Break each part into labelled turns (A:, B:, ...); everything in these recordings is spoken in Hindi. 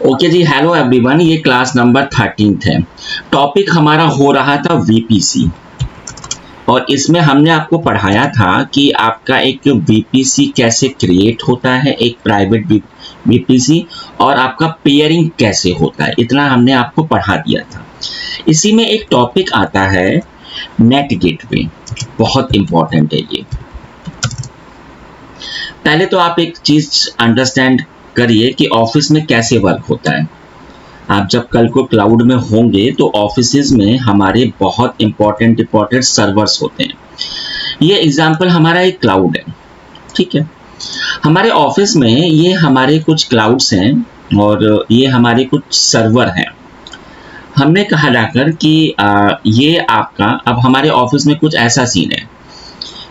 A: ओके जी, हेलो एवरीवन। ये क्लास नंबर 13 है। टॉपिक हमारा हो रहा था वीपीसी और इसमें हमने आपको पढ़ाया था कि आपका एक वीपीसी कैसे क्रिएट होता है, एक प्राइवेट वीपीसी, और आपका पेयरिंग कैसे होता है। इतना हमने आपको पढ़ा दिया था। इसी में एक टॉपिक आता है नेट गेटवे, बहुत इंपॉर्टेंट है ये। पहले तो आप एक चीज अंडरस्टैंड करिए कि ऑफिस में कैसे वर्क होता है। आप जब कल को क्लाउड में होंगे तो ऑफिसेज में हमारे बहुत इंपॉर्टेंट सर्वर्स होते हैं। ये एग्जांपल हमारा एक क्लाउड है, ठीक है। हमारे ऑफिस में ये हमारे कुछ क्लाउड्स हैं और ये हमारे कुछ सर्वर हैं। हमने कहा जाकर कि ये आपका, अब हमारे ऑफिस में कुछ ऐसा सीन है,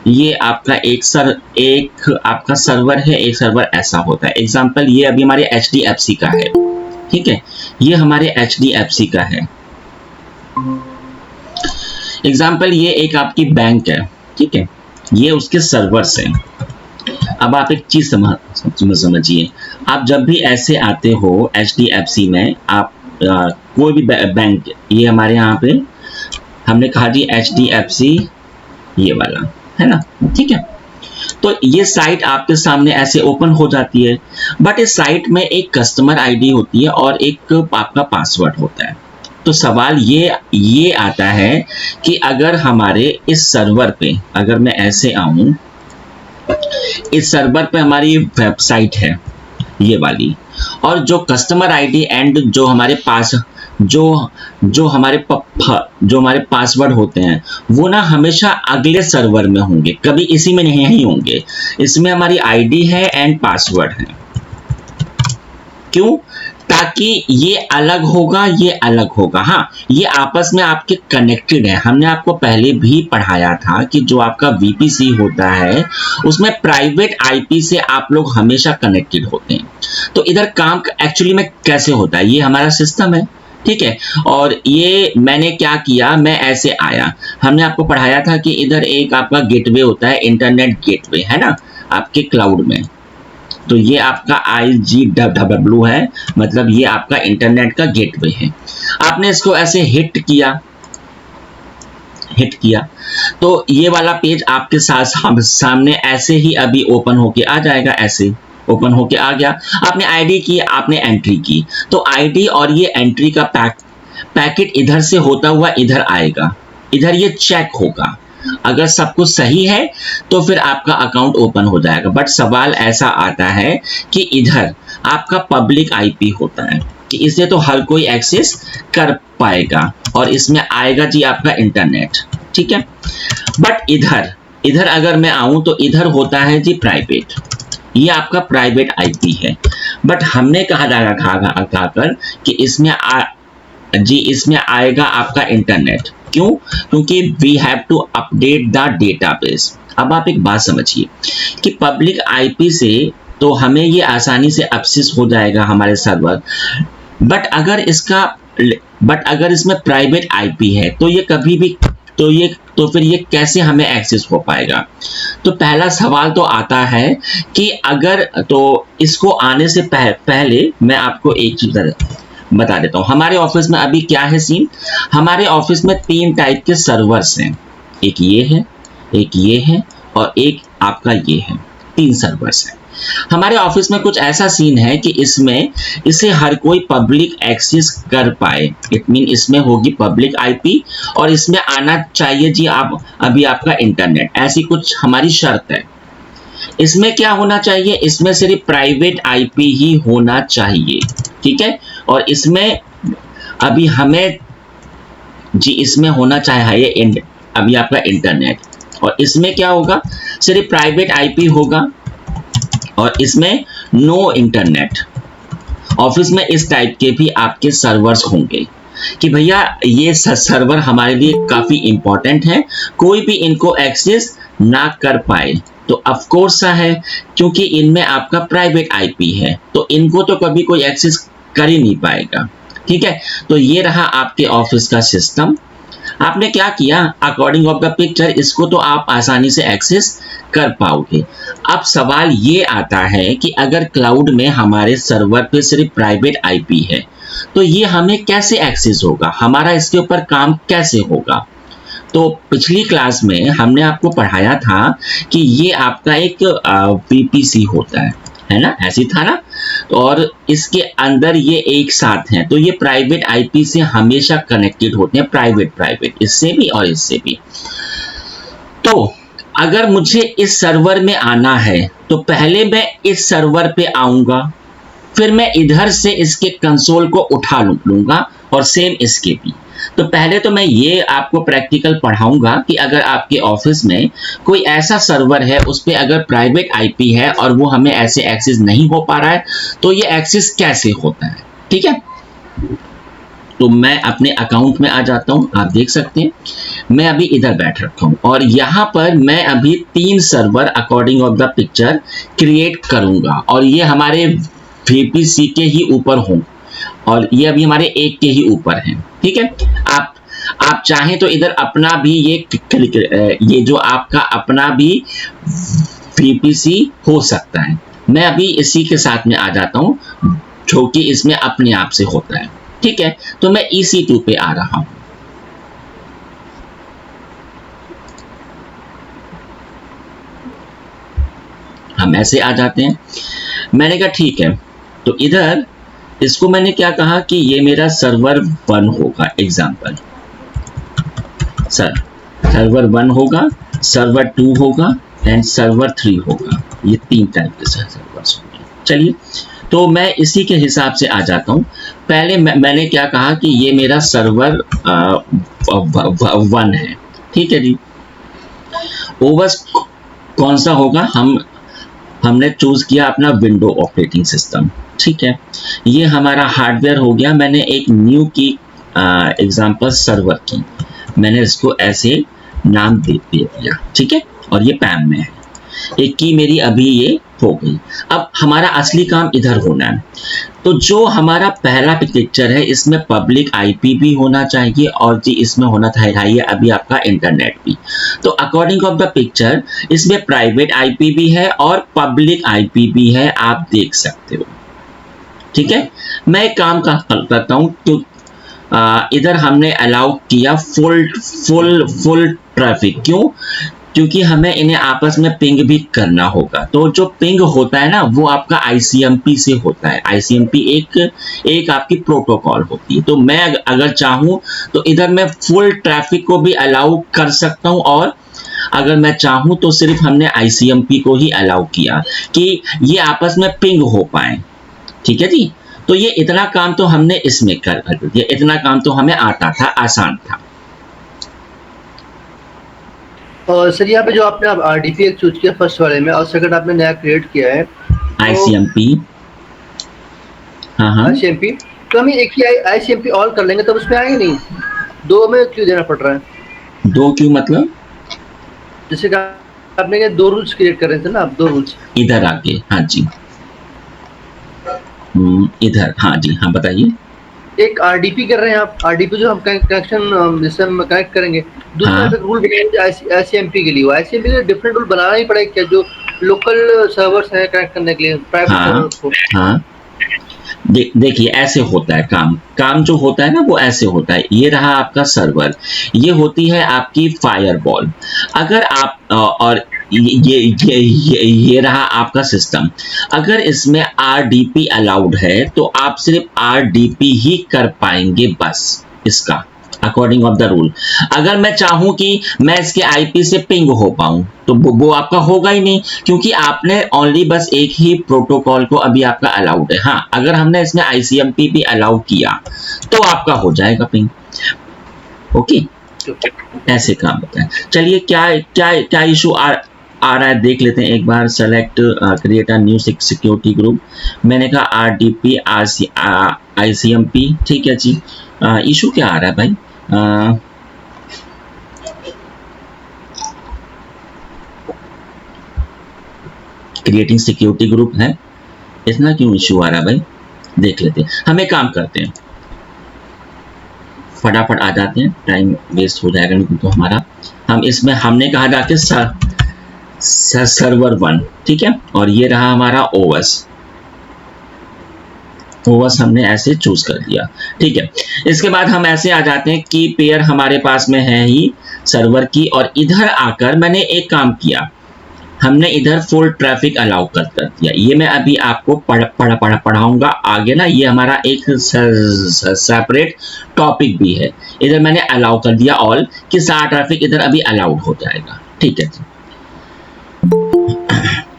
A: ये आपका एक आपका सर्वर है, एक सर्वर ऐसा होता है। एग्जांपल ये अभी हमारे HDFC का है, ठीक है। ये हमारे HDFC का है। एग्जांपल ये एक आपकी बैंक है, ठीक है। ये उसके सर्वर्स हैं। अब आप एक चीज समझिए, आप जब भी ऐसे आते हो HDFC में, आप कोई भी बैंक, ये हमारे यहाँ पे हमने कहा जी HDFC, ये वाला है ना, ठीक है। तो ये साइट आपके सामने ऐसे ओपन हो जाती है, बट इस साइट में एक कस्टमर आईडी होती है और एक आपका पासवर्ड होता है। तो सवाल ये आता है कि अगर हमारे इस सर्वर पे, अगर मैं ऐसे आऊं, इस सर्वर पे हमारी वेबसाइट है ये वाली, और जो कस्टमर आईडी एंड जो हमारे पास जो हमारे पासवर्ड होते हैं वो ना हमेशा अगले सर्वर में होंगे, कभी इसी में नहीं होंगे। इसमें हमारी आईडी है एंड पासवर्ड है। क्यों? ताकि ये अलग होगा, ये अलग होगा। हाँ, ये आपस में आपके कनेक्टेड है। हमने आपको पहले भी पढ़ाया था कि जो आपका वीपीसी होता है उसमें प्राइवेट आईपी से आप लोग हमेशा कनेक्टेड होते हैं। तो इधर काम एक्चुअली में कैसे होता है, ये हमारा सिस्टम है, ठीक है। और ये मैंने क्या किया, मैं ऐसे आया, हमने आपको पढ़ाया था कि इधर एक आपका गेटवे होता है, इंटरनेट गेटवे है ना आपके क्लाउड में। तो ये आपका IGW है, मतलब ये आपका इंटरनेट का गेटवे है। आपने इसको ऐसे हिट किया तो ये वाला पेज आपके सामने ऐसे ही अभी ओपन होके आ जाएगा। ऐसे ओपन होके आ गया। आपने आईडी की, आपने एंट्री की, तो आईडी और ये एंट्री का पैकेट इधर से होता हुआ इधर आएगा। इधर ये चेक होगा, अगर सब कुछ सही है तो फिर आपका अकाउंट ओपन हो जाएगा। बट सवाल ऐसा आता है कि इधर आपका पब्लिक आईपी होता है कि इसे तो हर कोई एक्सेस कर पाएगा और इसमें आएगा जी आपका इंटरनेट, ठीक है। बट इधर अगर मैं आऊं तो इधर होता है जी प्राइवेट, ये आपका प्राइवेट आईपी है। बट हमने कहा जाकर कि इसमें आएगा आपका इंटरनेट। क्यों? क्योंकि we have to update the database. अब आप एक बात समझिए कि पब्लिक आईपी से तो हमें ये आसानी से एक्सेस हो जाएगा हमारे सर्वर, बट अगर इसमें प्राइवेट आईपी है तो ये कभी भी तो फिर ये कैसे हमें एक्सेस हो पाएगा। तो पहला सवाल तो आता है कि अगर, तो इसको आने से पहले मैं आपको एक चीज बता देता हूँ। हमारे ऑफिस में अभी क्या है सीन, हमारे ऑफिस में 3 टाइप के सर्वर्स हैं। एक ये है, एक ये है और एक आपका ये है। 3 सर्वर्स हैं हमारे ऑफिस में। कुछ ऐसा सीन है कि इसे हर कोई पब्लिक एक्सेस कर पाए। इट मीन इसमें होगी पब्लिक आईपी और इसमें आना चाहिए जी अभी आपका इंटरनेट। ऐसी कुछ हमारी शर्त है। इसमें क्या होना चाहिए, इसमें सिर्फ प्राइवेट आईपी ही होना चाहिए, ठीक है। और इसमें अभी हमें जी इसमें होना चाहिए अभी आपका इंटरनेट, और इसमें क्या होगा, सिर्फ प्राइवेट आईपी होगा और इसमें नो इंटरनेट। ऑफिस में इस टाइप के भी आपके सर्वर्स होंगे कि भैया ये सर्वर हमारे लिए काफी इंपॉर्टेंट है, कोई भी इनको एक्सेस ना कर पाए। तो ऑफ कोर्स है, क्योंकि इनमें आपका प्राइवेट आईपी है तो इनको तो कभी कोई एक्सेस कर ही नहीं पाएगा, ठीक है। तो ये रहा आपके ऑफिस का सिस्टम। आपने क्या किया, अकॉर्डिंग ऑफ द पिक्चर इसको तो आप आसानी से एक्सेस कर पाओगे। अब सवाल ये आता है कि अगर क्लाउड में हमारे सर्वर पे सिर्फ प्राइवेट आईपी है तो ये हमें कैसे एक्सेस होगा, हमारा इसके ऊपर काम कैसे होगा। तो पिछली क्लास में हमने आपको पढ़ाया था कि ये आपका एक वीपीसी होता है ना, ऐसी था ना, और इसके अंदर ये एक साथ हैं, तो ये प्राइवेट आईपी से हमेशा कनेक्टेड होते हैं, प्राइवेट इससे भी और इससे भी। तो अगर मुझे इस सर्वर में आना है तो पहले मैं इस सर्वर पे आऊंगा, फिर मैं इधर से इसके कंसोल को उठा लूंगा और सेम इसके भी। तो पहले तो मैं ये आपको प्रैक्टिकल पढ़ाऊंगा कि अगर आपके ऑफिस में कोई ऐसा सर्वर है उस पे अगर प्राइवेट आईपी है और वो हमें ऐसे एक्सेस नहीं हो पा रहा है तो ये एक्सेस कैसे होता है, ठीक है। तो मैं अपने अकाउंट में आ जाता हूं, आप देख सकते हैं मैं अभी इधर बैठ रखा हूं और यहां पर मैं अभी 3 server according of the picture create करूंगा और ये हमारे वीपीसी के ही ऊपर हों और ये अभी हमारे एक के ही ऊपर हैं, ठीक है। आप चाहें तो इधर अपना भी ये जो आपका अपना भी वीपीसी हो सकता है। मैं अभी इसी के साथ में आ जाता हूं जो कि इसमें अपने आप से होता है, ठीक है। तो मैं EC2 पे आ रहा हूं। हम ऐसे आ जाते हैं, मैंने कहा ठीक है, तो इधर इसको मैंने क्या कहा कि ये मेरा सर्वर 1 होगा, एग्जाम्पल सर्वर 1 होगा, सर्वर 2 होगा एंड सर्वर 3 होगा। ये 3 टाइप के सर्वर्स होंगे। चलिए, तो मैं इसी के हिसाब से आ जाता हूं। पहले मैंने क्या कहा कि ये मेरा सर्वर 1 है, ठीक है जी। ओवस कौन सा होगा, हमने चूज किया अपना विंडो ऑपरेटिंग सिस्टम, ठीक है। ये हमारा हार्डवेयर हो गया। मैंने एक न्यू की एग्जांपल सर्वर की, मैंने इसको ऐसे नाम दे दिया, ठीक है। और ये पैम में है, एक की मेरी अभी ये हो गई। अब हमारा असली काम इधर होना है। तो जो हमारा पहला पिक्चर है इसमें पब्लिक आईपी भी होना चाहिए और जी इसमें होना चाहिए अभी आपका इंटरनेट भी। तो अकॉर्डिंग ऑफ द पिक्चर इसमें प्राइवेट आईपी भी है और पब्लिक आईपी भी है, आप देख सकते हो, ठीक है। मैं एक काम करता हूं, तो इधर हमने अलाउ किया फुल ट्रैफिक। क्यों? क्योंकि हमें इन्हें आपस में पिंग भी करना होगा। तो जो पिंग होता है ना वो आपका आईसीएमपी से होता है। आईसीएमपी एक आपकी प्रोटोकॉल होती है। तो मैं अगर चाहूं तो इधर मैं फुल ट्रैफिक को भी अलाउ कर सकता हूं और अगर मैं चाहूं तो सिर्फ हमने आईसीएमपी को ही अलाउ किया कि ये आपस में पिंग हो पाए, ठीक है जी। तो ये इतना काम तो हमने इसमें कर दिया, इतना काम तो हमें आता था, आसान था।
B: और सर यहाँ पे जो आपने आरडीपी एक चूज किया फर्स्ट वाले में और सेकंड आपने नया क्रिएट किया है
A: आईसीएमपी, हाँ
B: आईसीएमपी, तो हम एक ही आईसीएमपी ऑल कर लेंगे तब उसमें आएंगे नहीं, 2 में क्यों देना पड़ रहा है?
A: 2 क्यों मतलब?
B: जैसे कि आपने 2 रूल्स क्रिएट कर रहे थे ना आप, 2 रूल्स
A: इधर आके, हाँ जी, इधर, हाँ जी, हाँ बताइए।
B: एक आरडीपी कर रहे हैं आप, आरडीपी जो हम कनेक्शन जैसे हम कनेक्ट करेंगे, दूसरा
A: हाँ।
B: रूल बनाएंगे आईसीएमपी के लिए। आईसीएमपी के लिए डिफरेंट रूल बनाना ही पड़ेगा क्या, जो लोकल सर्वर्स हैं कनेक्ट करने के लिए प्राइवेट सर्वर्स को?
A: हाँ, देखिए ऐसे होता है काम जो होता है ना वो ऐसे होता है। ये रहा आपका सर्वर, ये होती है आपकी फायरवॉल। अगर आप और ये रहा आपका सिस्टम। अगर इसमें आरडीपी अलाउड है तो आप सिर्फ आरडीपी ही कर पाएंगे बस, इसका अकॉर्डिंग ऑफ द रूल। अगर मैं चाहूं कि मैं इसके आईपी से पिंग हो पाऊं तो वो आपका होगा ही नहीं, क्योंकि आपने ओनली बस एक ही प्रोटोकॉल को अभी आपका अलाउड है। हाँ, अगर हमने इसमें आईसीएमपी भी अलाउ किया तो आपका हो जाएगा पिंग। ओके, ऐसे काम होता है। चलिए, क्या इशू आ रहा है देख लेते हैं एक बार। Select create a new security group, मैंने कहा आरडीपी आईसीएमपी, ठीक है जी। इशू क्या आ रहा है भाई? क्रिएटिंग सिक्योरिटी ग्रुप है, इतना क्यों इशू आ रहा है भाई? देख लेते हैं, हम एक काम करते हैं, फटाफट आ जाते हैं, टाइम वेस्ट हो जाएगा नहीं तो हमारा। हम इसमें हमने कहा जाके सर्वर 1, ठीक है, और ये रहा हमारा ओएस। ओएस हमने ऐसे चूज कर लिया, ठीक है। इसके बाद हम ऐसे आ जाते हैं कि पेयर हमारे पास में है ही सर्वर की, और इधर आकर मैंने एक काम किया, हमने इधर फुल ट्रैफिक अलाउ कर दिया। ये मैं अभी आपको पढ़ाऊंगा आगे ना, ये हमारा एक सेपरेट टॉपिक भी है। इधर मैंने अलाउ कर दिया ऑल, कि सारा ट्रैफिक इधर अभी अलाउड हो जाएगा, ठीक है जी।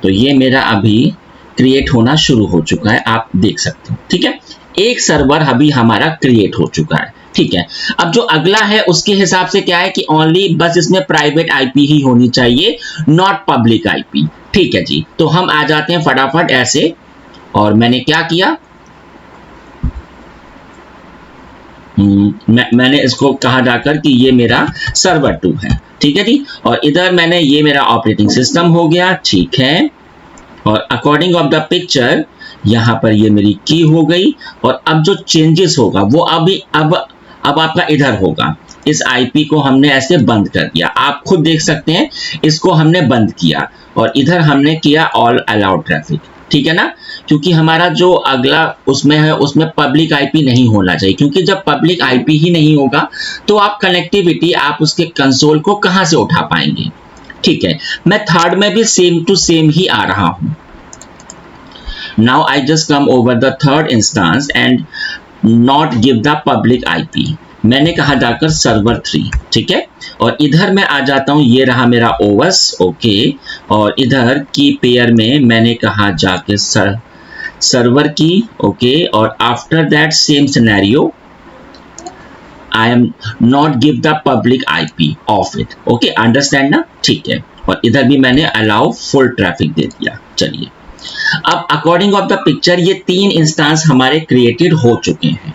A: तो ये मेरा अभी क्रिएट होना शुरू हो चुका है, आप देख सकते हो, ठीक है। एक सर्वर अभी हमारा क्रिएट हो चुका है, ठीक है। अब जो अगला है उसके हिसाब से क्या है कि ओनली बस इसमें प्राइवेट आईपी ही होनी चाहिए, नॉट पब्लिक आईपी, ठीक है जी। तो हम आ जाते हैं फटाफट ऐसे, और मैंने क्या किया, मैंने इसको कहा जाकर कि ये मेरा सर्वर 2 है, ठीक है जी। और इधर मैंने, ये मेरा ऑपरेटिंग सिस्टम हो गया, ठीक है। और अकॉर्डिंग ऑफ द पिक्चर यहाँ पर ये मेरी की हो गई, और अब जो चेंजेस होगा वो अब आपका इधर होगा। इस आईपी को हमने ऐसे बंद कर दिया, आप खुद देख सकते हैं, इसको हमने बंद किया, और इधर हमने किया ऑल अलाउड ट्रैफिक, ठीक है ना। क्योंकि हमारा जो अगला उसमें है उसमें पब्लिक आईपी नहीं होना चाहिए, क्योंकि जब पब्लिक आईपी ही नहीं होगा तो आप कनेक्टिविटी, आप उसके कंसोल को कहाँ से उठा पाएंगे, ठीक है। मैं थर्ड में भी सेम टू सेम ही आ रहा हूं। Now I just come over the third instance and not give the public IP, मैंने कहा जाकर सर्वर 3, ठीक है। और इधर मैं आ जाता हूं, ये रहा मेरा ओएस, ओके। और इधर की पेयर में मैंने कहा जाके सर्वर की, ओके। और after that same scenario I am not give the public IP of it, okay, understand ना, ठीक है। और इधर भी मैंने अलाउ फुल ट्रैफिक दे दिया। चलिए, अब अकॉर्डिंग ऑफ द पिक्चर ये 3 इंस्टेंस हमारे क्रिएटेड हो चुके हैं,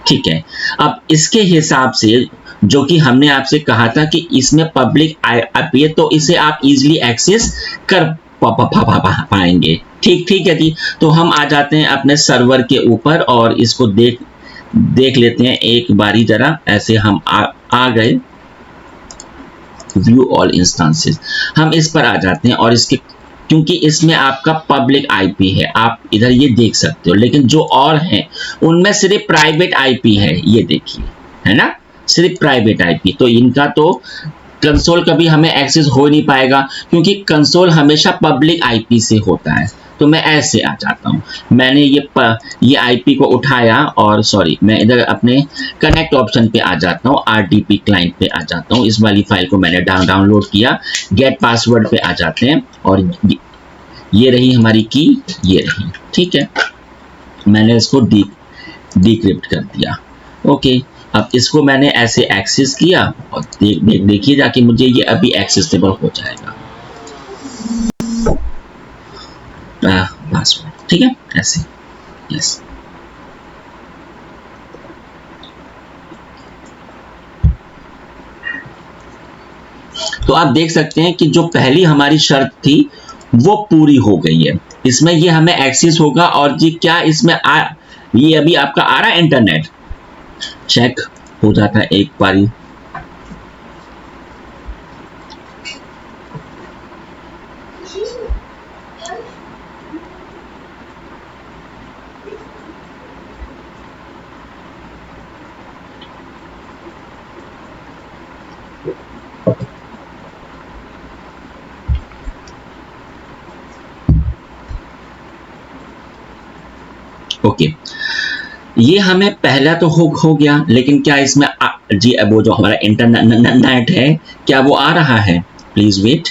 A: ठीक है। अब इसके हिसाब से जो कि हमने आपसे कहा था कि इसमें पब्लिक आईपी है, तो इसे आप इजीली एक्सेस कर पाएंगे, ठीक है जी। तो हम आ जाते हैं अपने सर्वर के ऊपर, और इसको देख लेते हैं एक बारी जरा, ऐसे हम आ गए व्यू ऑल इंस्टेंसेस, हम इस पर आ जाते हैं। और इसके, क्योंकि इसमें आपका पब्लिक आईपी है, आप इधर ये देख सकते हो, लेकिन जो और हैं उनमें सिर्फ प्राइवेट आईपी है, ये देखिए, है ना, सिर्फ प्राइवेट आईपी। तो इनका तो कंसोल कभी हमें एक्सेस हो नहीं पाएगा, क्योंकि कंसोल हमेशा पब्लिक आईपी से होता है। तो मैं ऐसे आ जाता हूँ, मैंने ये आईपी को उठाया, और सॉरी, मैं इधर अपने कनेक्ट ऑप्शन पे आ जाता हूँ, आरडीपी क्लाइंट पे आ जाता हूँ। इस वाली फाइल को मैंने डाउनलोड किया, गेट पासवर्ड पे आ जाते हैं, और ये रही हमारी की, ये रही, ठीक है। मैंने इसको डिक्रिप्ट कर दिया, ओके। अब इसको मैंने ऐसे एक्सेस किया, और देखिए जाके मुझे ये अभी एक्सेसिबल हो जाएगा पासवर्ड, ठीक है, ऐसे, यस। तो आप देख सकते हैं कि जो पहली हमारी शर्त थी वो पूरी हो गई है, इसमें ये हमें एक्सेस होगा। और जी क्या इसमें ये अभी आपका आ रहा है, इंटरनेट चेक हो जाता है एक बारी, ओके। ये हमें पहला तो हो गया, लेकिन क्या इसमें जी अब वो जो हमारा इंटरनेट है, क्या वो आ रहा है? Please wait.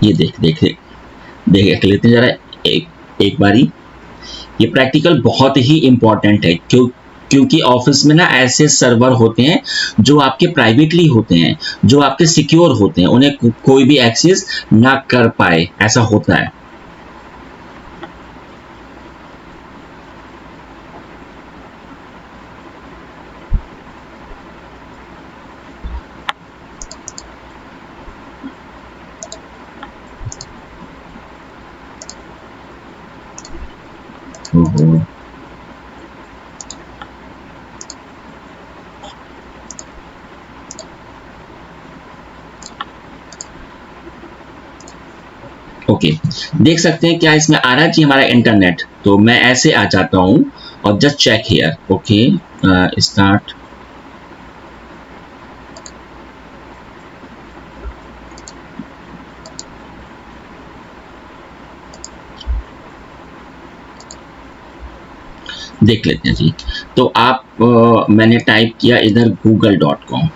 A: ये देख लेते हैं जरा एक बारी। ये प्रैक्टिकल बहुत ही इंपॉर्टेंट है, क्योंकि ऑफिस में ना ऐसे सर्वर होते हैं जो आपके प्राइवेटली होते हैं, जो आपके सिक्योर होते हैं, उन्हें कोई भी एक्सेस ना कर पाए, ऐसा होता है। ओके, देख सकते हैं क्या इसमें आ रहा है जी हमारा इंटरनेट। तो मैं ऐसे आ जाता हूँ और just check here. Okay, start. देख लेते हैं जी। तो आप मैंने टाइप किया इधर google.com,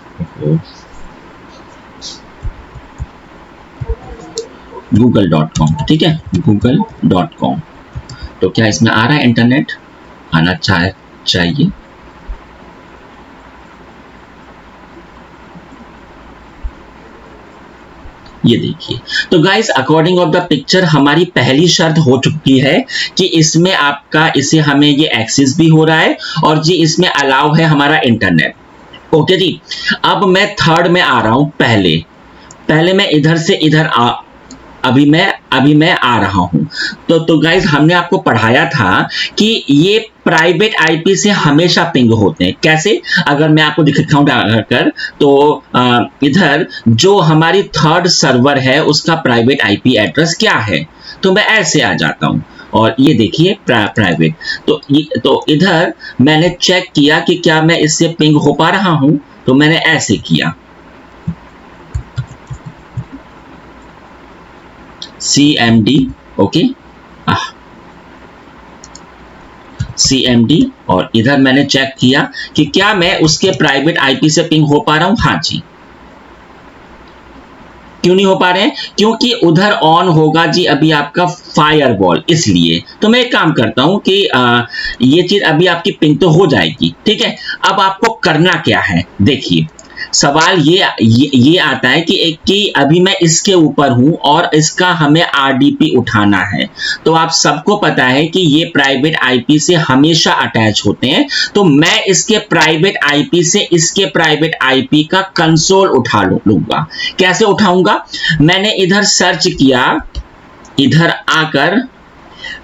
A: google.com, ठीक है, google.com। तो क्या इसमें आ रहा है इंटरनेट? आना चाहिए। ये देखिए, तो guys according of the picture हमारी पहली शर्त हो चुकी है कि इसमें आपका इसे हमें ये एक्सेस भी हो रहा है और जी इसमें अलाउ है हमारा इंटरनेट। ओके जी, अब मैं थर्ड में आ रहा हूं। पहले मैं इधर से इधर अभी मैं आ रहा हूं। तो गाइस हमने आपको पढ़ाया था कि ये प्राइवेट आईपी से हमेशा पिंग होते हैं। कैसे? अगर मैं आपको दिखाऊं कर तो इधर जो हमारी थर्ड सर्वर है उसका प्राइवेट आईपी एड्रेस क्या है, तो मैं ऐसे आ जाता हूं और ये देखिए प्राइवेट। तो इधर मैंने चेक किया कि क्या मैं इससे पिंग हो पा रहा हूं, तो मैंने ऐसे किया CMD। ओके, CMD, और इधर मैंने चेक किया कि क्या मैं उसके प्राइवेट आईपी से पिंग हो पा रहा हूं। हाँ जी। क्यों नहीं हो पा रहे हैं? क्योंकि उधर ऑन होगा जी अभी आपका फायरवॉल, इसलिए। तो मैं एक काम करता हूं कि ये चीज अभी आपकी पिंग तो हो जाएगी, ठीक है। अब आपको करना क्या है, देखिए सवाल ये आता है कि अभी मैं इसके ऊपर हूं और इसका हमें आरडीपी उठाना है। तो आप सबको पता है कि ये प्राइवेट आईपी से हमेशा अटैच होते हैं। तो मैं इसके प्राइवेट आईपी से इसके प्राइवेट आईपी का कंसोल उठा लूंगा। कैसे उठाऊंगा? मैंने इधर सर्च किया, इधर आकर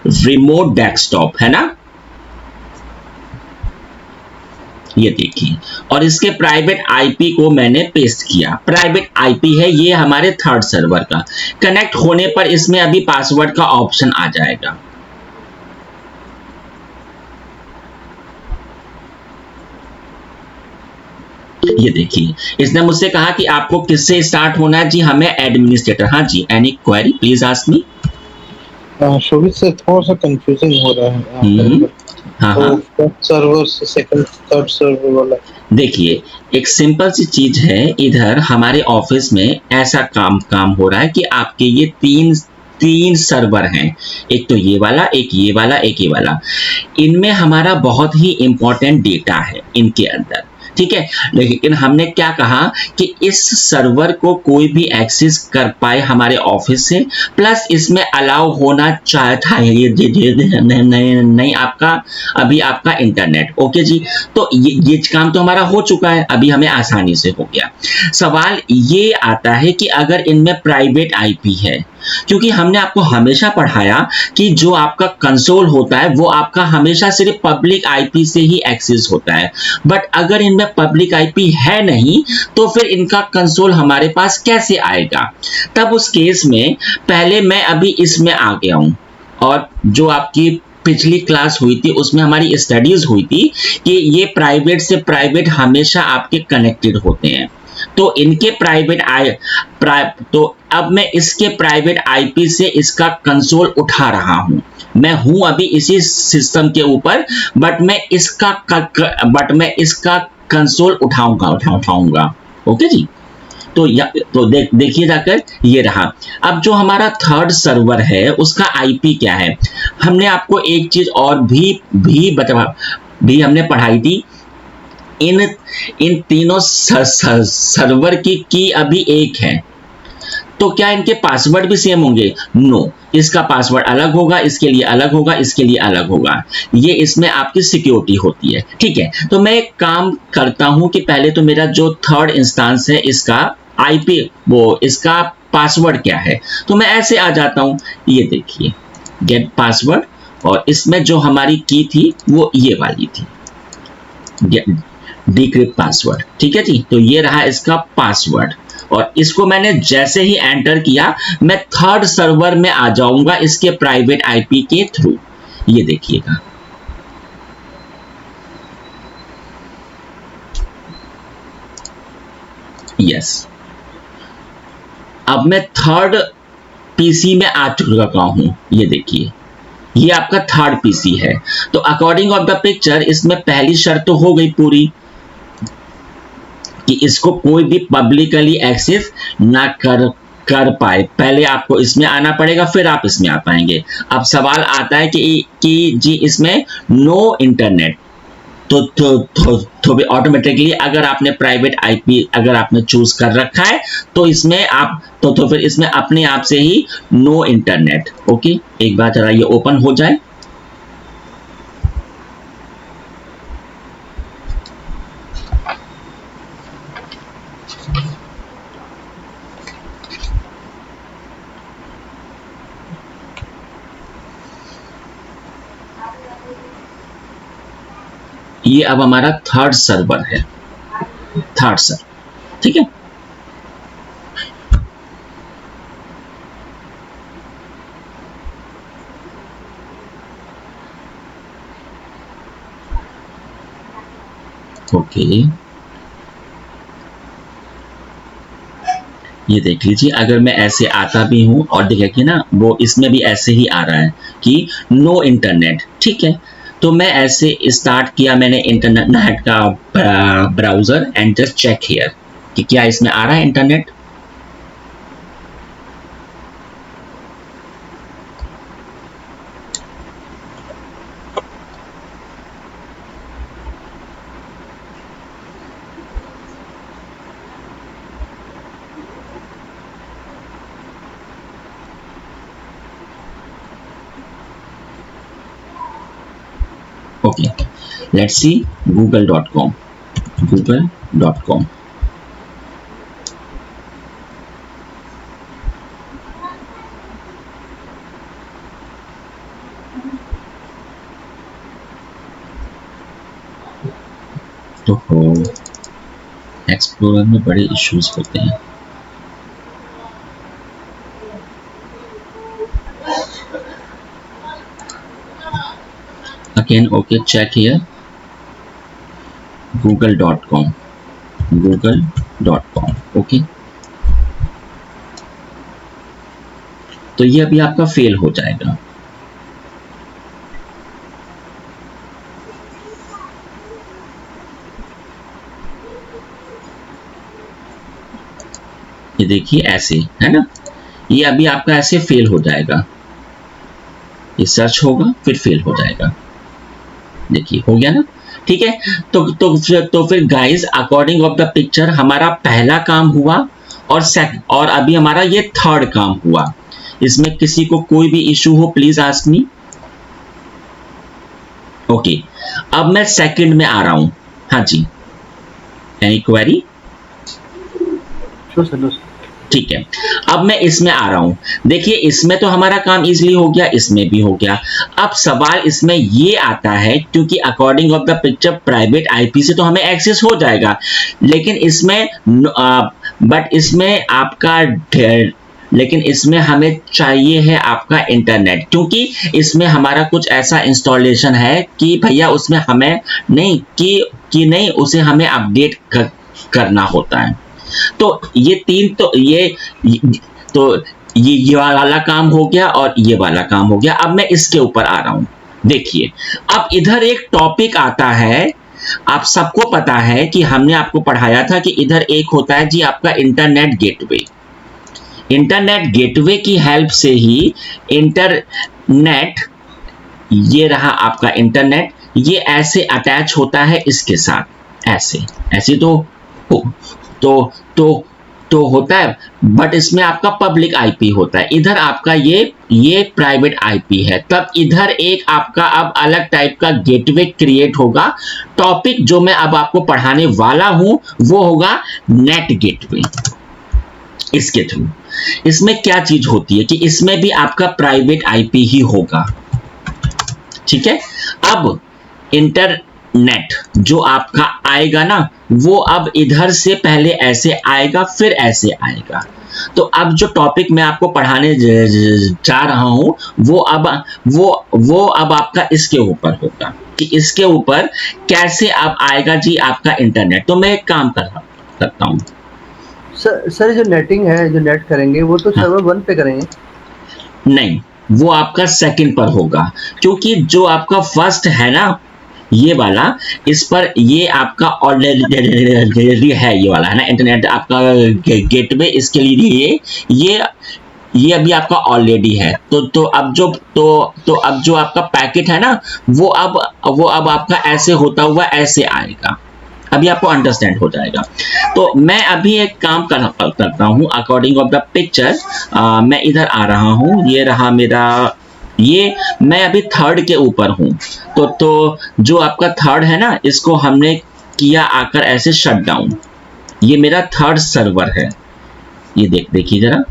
A: रिमोट डेस्कटॉप है ना, ये देखिए, और इसके प्राइवेट आईपी को मैंने पेस्ट किया। प्राइवेट आईपी है ये हमारे थर्ड सर्वर का। कनेक्ट होने पर इसमें अभी पासवर्ड का ऑप्शन आ जाएगा। ये देखिए, इसने मुझसे कहा कि आपको किससे स्टार्ट होना है। जी हमें एडमिनिस्ट्रेटर। हाँ जी, any query please ask me.
C: Shobhit से थोड़ा सा कंफ्यूजिंग हो रहा है।
A: हाँ,
C: तो सर्वर से सेकंड थर्ड सर्वर वाला
A: देखिए एक सिंपल सी चीज है। इधर हमारे ऑफिस में ऐसा काम हो रहा है कि आपके ये तीन सर्वर हैं, एक तो ये वाला, एक ये वाला, एक ये वाला। इनमें हमारा बहुत ही इंपॉर्टेंट डेटा है इनके अंदर, ठीक है। लेकिन हमने क्या कहा कि इस सर्वर को कोई भी एक्सेस कर पाए हमारे ऑफिस से, प्लस इसमें अलाउ होना चाहता है ये नहीं आपका अभी आपका इंटरनेट। ओके जी, तो ये काम तो हमारा हो चुका है, अभी हमें आसानी से हो गया। सवाल ये आता है कि अगर इनमें प्राइवेट आईपी है, क्योंकि हमने आपको हमेशा पढ़ाया कि जो आपका कंसोल होता है वो आपका हमेशा सिर्फ पब्लिक आईपी से ही एक्सेस होता है। बट अगर इनमें पब्लिक आईपी है नहीं तो फिर इनका कंसोल हमारे पास कैसे आएगा? तब उस केस में पहले मैं अभी इसमें आ गया हूं, और जो आपकी पिछली क्लास हुई थी उसमें हमारी स्टडीज हुई थी कि ये प्राइवेट से प्राइवेट हमेशा आपके कनेक्टेड होते हैं। तो इनके तो अब मैं इसके प्राइवेट आईपी से इसका कंसोल उठा रहा हूं। मैं हूं अभी इसी सिस्टम के ऊपर, बट मैं इसका कंसोल उठाऊंगा। ओके जी, तो देखिए जाकर ये रहा। अब जो हमारा थर्ड सर्वर है उसका आईपी क्या है? हमने आपको एक चीज और भी हमने पढ़ाई थी। इन तीनों सर्वर की अभी एक है, तो क्या इनके पासवर्ड भी सेम होंगे? नो, इसका पासवर्ड अलग होगा, इसके लिए अलग होगा, इसके लिए अलग होगा। ये इसमें आपकी सिक्योरिटी होती है, ठीक है। तो मैं एक काम करता हूं कि पहले तो मेरा जो थर्ड इंस्टेंस है इसका आईपी इसका पासवर्ड क्या है, तो मैं ऐसे आ जाता हूं। ये देखिए गेट पासवर्ड, और इसमें जो हमारी की थी वो ये वाली थी, डिक्रिप्ट पासवर्ड, ठीक है जी। तो ये रहा इसका पासवर्ड, और इसको मैंने जैसे ही एंटर किया मैं थर्ड सर्वर में आ जाऊंगा इसके प्राइवेट आईपी के थ्रू। ये देखिएगा, यस, अब मैं थर्ड पीसी में आ चुका हूं। ये देखिए, ये आपका थर्ड पीसी है। तो अकॉर्डिंग ऑफ द पिक्चर इसमें पहली शर्त तो हो गई पूरी कि इसको कोई भी पब्लिकली एक्सेस ना कर पाए। पहले आपको इसमें आना पड़ेगा, फिर आप इसमें आ पाएंगे। अब सवाल आता है कि जी इसमें नो इंटरनेट, तो भी ऑटोमेटिकली अगर आपने प्राइवेट आईपी अगर आपने चूज कर रखा है तो इसमें आप तो फिर इसमें अपने आप से ही नो इंटरनेट। ओके, एक बार जरा ये ओपन हो जाए। ये अब हमारा थर्ड सर्वर है, थर्ड सर्वर, ठीक है। ओके, ये देख लीजिए, अगर मैं ऐसे आता भी हूं और देखिए कि ना वो इसमें भी ऐसे ही आ रहा है कि नो इंटरनेट, ठीक है। तो मैं ऐसे स्टार्ट किया मैंने इंटरनेट का browser and just check here कि क्या इसमें आ रहा है internet. Okay, let's see google.com, google.com। तो एक्सप्लोरर में बड़े इश्यूज होते हैं। Again, okay, check here, google.com, google.com, okay। तो ये अभी आपका फेल हो जाएगा। ये देखिए ऐसे है ना, ये अभी आपका ऐसे फेल हो जाएगा। ये सर्च होगा फिर फेल हो जाएगा। देखिए हो गया ना, ठीक है। तो फिर guys according of the picture हमारा पहला काम हुआ और अभी हमारा ये थर्ड काम हुआ। इसमें किसी को कोई भी इशू हो प्लीज आस्क मी। ओके, अब मैं सेकंड में आ रहा हूं। हाँ जी, एनी क्वेरी? ठीक है, अब मैं इसमें आ रहा हूं। देखिए इसमें तो हमारा काम इजीली हो गया, इसमें भी हो गया। अब सवाल इसमें ये आता है क्योंकि according of the picture private IP से तो हमें एक्सेस हो जाएगा, लेकिन इसमें हमें चाहिए है आपका इंटरनेट, क्योंकि इसमें हमारा कुछ ऐसा इंस्टॉलेशन है कि भैया उसमें हमें नहीं कि नहीं उसे हमें अपडेट करना होता है। तो ये तीन ये वाला काम हो गया और ये वाला काम हो गया। अब मैं इसके ऊपर आ रहा हूं। देखिए अब इधर एक टॉपिक आता है, आप सबको पता है कि हमने आपको पढ़ाया था कि इधर एक होता है जी आपका इंटरनेट गेटवे। इंटरनेट गेटवे की हेल्प से ही इंटरनेट, ये रहा आपका इंटरनेट, ये ऐसे अटैच होता है इसके साथ, ऐसे तो होता है, बट इसमें आपका पब्लिक आईपी होता है। इधर आपका ये प्राइवेट आईपी है। तब इधर एक आपका अब अलग टाइप का गेटवे क्रिएट होगा। टॉपिक जो मैं अब आपको पढ़ाने वाला हूं वो होगा नेट गेटवे। इसके थ्रू इसमें क्या चीज होती है कि इसमें भी आपका प्राइवेट आईपी ही होगा, ठीक है। अब नेट जो आपका आएगा ना, वो अब इधर से पहले ऐसे आएगा फिर ऐसे आएगा। तो अब जो टॉपिक मैं आपको पढ़ाने जा रहा हूं वो अब आपका इसके ऊपर होगा कि इसके ऊपर कैसे अब आएगा जी आपका इंटरनेट। तो मैं एक काम करता हूं।
B: सर जो नेटिंग है, जो नेट करेंगे वो तो
A: हाँ।
B: सर्वर 1 पे करेंगे।
A: नहीं, वो आपका सेकंड पर होगा, क्योंकि जो आपका फर्स्ट है ना ये वाला, इस पर ये आपका ऑलरेडी है, ये वाला है ना इंटरनेट आपका गेटवे, इसके लिए ये अभी आपका ऑलरेडी है। तो अब जो आपका पैकेट है ना वो अब आपका ऐसे होता हुआ ऐसे आएगा। अभी आपको अंडरस्टैंड हो जाएगा। तो मैं अभी एक काम करता हूँ अकॉर्डिंग ऑफ द पिक्चर। मैं इधर आ रहा हूँ, ये रहा मेरा, ये मैं अभी थर्ड के ऊपर हूँ। तो जो आपका थर्ड है ना, इसको हमने किया आकर ऐसे शट डाउन। ये मेरा थर्ड सर्वर है, ये देखिए जरा।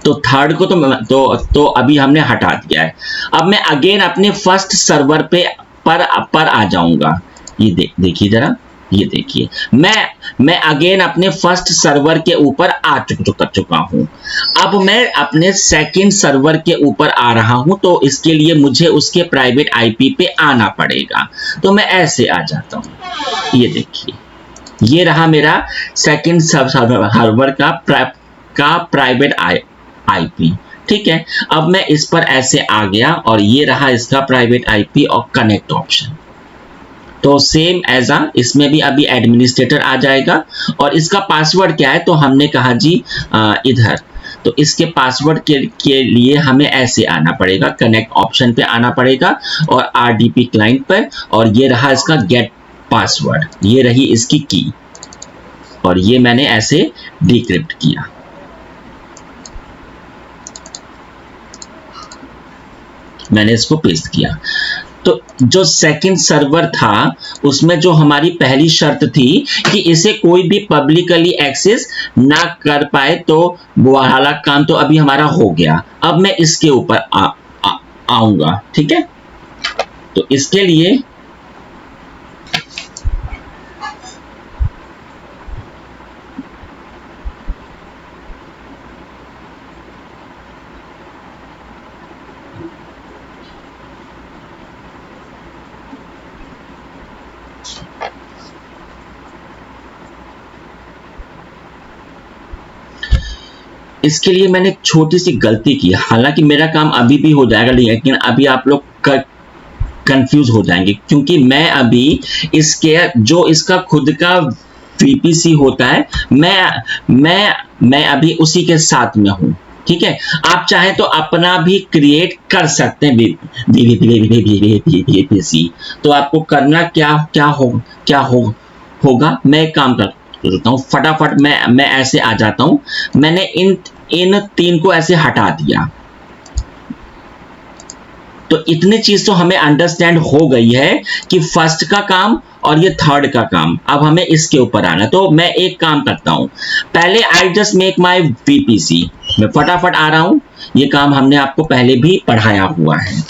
A: तो थर्ड को तो अभी हमने हटा दिया है। अब मैं अगेन अपने फर्स्ट सर्वर पर आ जाऊंगा। ये देखिए जरा, ये देखिए मैं अगेन अपने फर्स्ट सर्वर के ऊपर आ चुका हूं। अब मैं अपने सेकंड सर्वर के ऊपर आ रहा हूं, तो इसके लिए मुझे उसके प्राइवेट आईपी पे आना पड़ेगा। तो मैं ऐसे आ जाता हूं, ये देखिए, ये रहा मेरा सेकंड सर्वर का प्राइवेट आईपी। ठीक है, अब मैं इस पर ऐसे आ गया और ये रहा इसका प्राइवेट आईपी और कनेक्ट ऑप्शन। तो सेम एज इसमें भी अभी एडमिनिस्ट्रेटर आ जाएगा। और इसका पासवर्ड क्या है, तो हमने कहा जी इधर, तो इसके पासवर्ड के लिए हमें ऐसे आना पड़ेगा, कनेक्ट ऑप्शन पे आना पड़ेगा और आरडीपी क्लाइंट पर, और ये रहा इसका गेट पासवर्ड, ये रही इसकी की, और ये मैंने ऐसे डिक्रिप्ट किया। मैंने इसको पेस्ट किया। तो जो सेकंड सर्वर था उसमें जो हमारी पहली शर्त थी कि इसे कोई भी पब्लिकली एक्सेस ना कर पाए, तो वो वाला काम तो अभी हमारा हो गया। अब मैं इसके ऊपर आऊंगा। ठीक है, तो इसके लिए मैंने एक छोटी सी गलती की। हालांकि मेरा काम अभी भी हो जाएगा, लेकिन अभी आप लोग कंफ्यूज हो जाएंगे, क्योंकि मैं अभी इसका खुद का वीपीसी होता है, मैं अभी उसी के साथ में हूं। ठीक है, आप चाहे तो अपना भी क्रिएट कर सकते हैं वीपीसी। तो आपको करना क्या होगा, मैं एक काम करता हूँ, फटाफट मैं ऐसे आ जाता हूँ। मैंने इन तीन को ऐसे हटा दिया। तो इतनी चीज तो हमें अंडरस्टैंड हो गई है कि फर्स्ट का काम और ये थर्ड का काम। अब हमें इसके ऊपर आना। तो मैं एक काम करता हूं, पहले I just make my VPC. मैं फटाफट आ रहा हूं, ये काम हमने आपको पहले भी पढ़ाया हुआ है।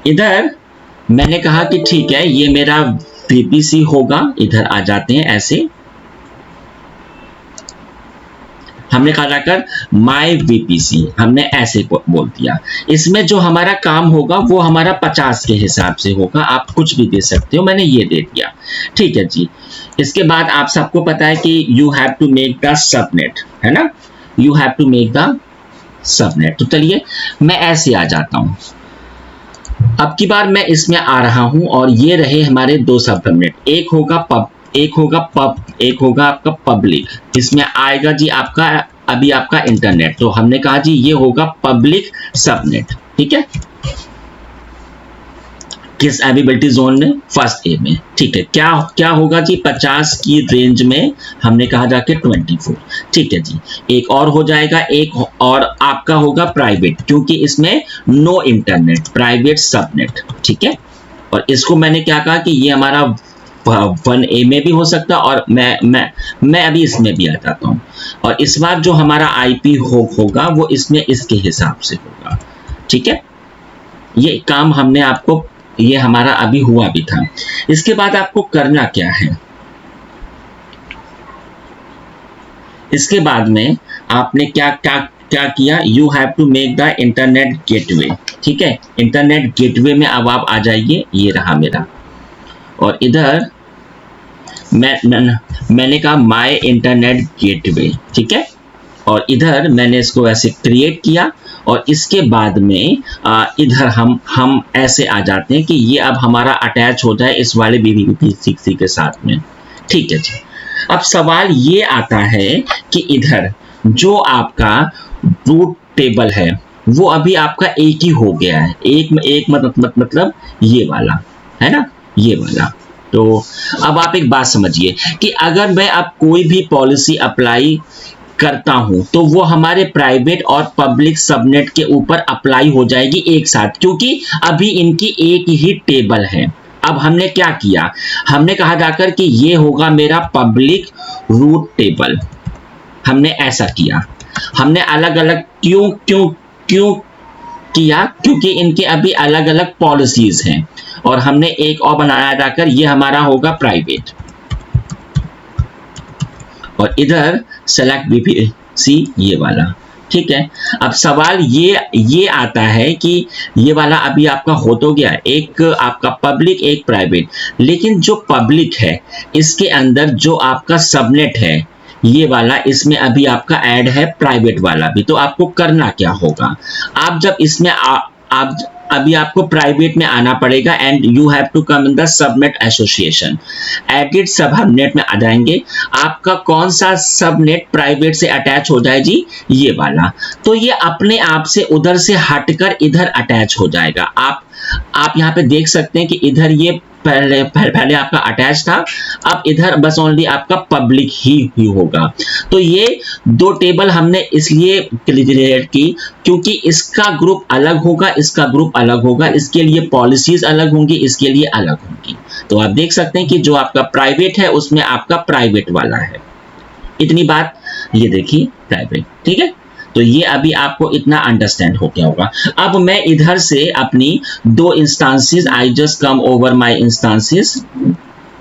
A: इधर मैंने कहा कि ठीक है, ये मेरा वीपीसी होगा। इधर आ जाते हैं ऐसे, हमने कहा जाकर माई वीपीसी, हमने ऐसे बोल दिया। इसमें जो हमारा काम होगा वो हमारा 50 के हिसाब से होगा, आप कुछ भी दे सकते हो, मैंने ये दे दिया। ठीक है जी। इसके बाद आप सबको पता है कि you have to make the subnet, है ना, you have to make the subnet. तो चलिए मैं ऐसे आ जाता हूं। अब की बार मैं इसमें आ रहा हूं और ये रहे हमारे दो सबनेट, एक होगा आपका पब्लिक। इसमें आएगा जी आपका अभी आपका इंटरनेट। तो हमने कहा जी ये होगा पब्लिक सबनेट। ठीक है, किस एविलिटी जोन में, फर्स्ट ए में। ठीक है, क्या होगा जी 50 की रेंज में, हमने कहा जाके 24। ठीक है जी, एक और हो जाएगा, एक और आपका होगा प्राइवेट, क्योंकि इसमें नो इंटरनेट, प्राइवेट सबनेट। ठीक है, और इसको मैंने क्या कहा कि ये हमारा 1A में भी हो सकता है, और मैं अभी इसमें भी आ जाता हूं। और इस बार जो हमारा आईपी होगा वो इसमें इसके हिसाब से होगा। ठीक है, ये काम हमने आपको, ये हमारा अभी हुआ भी था। इसके बाद आपको करना क्या है, इसके बाद में आपने क्या क्या क्या किया, you have to make the internet gateway. ठीक है, इंटरनेट गेटवे में अब आप आ जाइए, ये रहा मेरा, और इधर मैंने कहा माय इंटरनेट गेटवे। ठीक है, और इधर मैंने इसको ऐसे क्रिएट किया, और इसके बाद में इधर हम ऐसे आ जाते हैं कि ये अब हमारा अटैच हो जाए इस वाले BBPC के साथ में। ठीक है जी, अब सवाल ये आता है कि इधर जो आपका रूट टेबल है वो अभी आपका एक ही हो गया है, एक मतलब ये वाला है ना, ये वाला। तो अब आप एक बात समझिए कि अगर मैं अब कोई भी पॉलिसी अप्लाई करता हूं तो वो हमारे प्राइवेट और पब्लिक सबनेट के ऊपर अप्लाई हो जाएगी एक साथ, क्योंकि अभी इनकी एक ही टेबल है। अब हमने क्या किया, हमने कहा जाकर कि ये होगा मेरा पब्लिक रूट टेबल, हमने ऐसा किया। हमने अलग अलग क्यों किया, क्योंकि इनके अभी अलग अलग पॉलिसीज हैं, और हमने एक और बनाया जाकर ये हमारा होगा प्राइवेट, और इधर सेलेक्ट BBPC ये वाला। ठीक है, अब सवाल ये आता है कि ये वाला अभी आपका हो तो गया, एक आपका पब्लिक एक प्राइवेट, लेकिन जो पब्लिक है इसके अंदर जो आपका सबनेट है ये वाला, इसमें अभी आपका ऐड है प्राइवेट वाला भी। तो आपको करना क्या होगा, आप जब इसमें आप अभी आपको प्राइवेट में आना पड़ेगा, and you have to come in the subnet association, edit subnet में आ जाएंगे। आपका कौन सा सबनेट प्राइवेट से अटैच हो जाए जी, ये वाला। तो ये अपने आप से उधर से हटकर इधर अटैच हो जाएगा। आप यहाँ पे देख सकते हैं कि इधर ये पहले आपका अटैच था, अब इधर बस ओनली आपका पब्लिक ही होगा। तो ये दो टेबल हमने इसलिए क्रिएट की क्योंकि इसका ग्रुप अलग होगा, इसका ग्रुप अलग होगा, इसके लिए पॉलिसीज अलग होंगी, इसके लिए अलग होंगी। तो आप देख सकते हैं कि जो आपका प्राइवेट है उसमें आपका प्राइवेट वाला है, इतनी बात ये देखिए प्राइवेट। ठीक है, तो ये अभी आपको इतना अंडरस्टैंड हो गया होगा। अब मैं इधर से अपनी दो instances, I just come over my instances,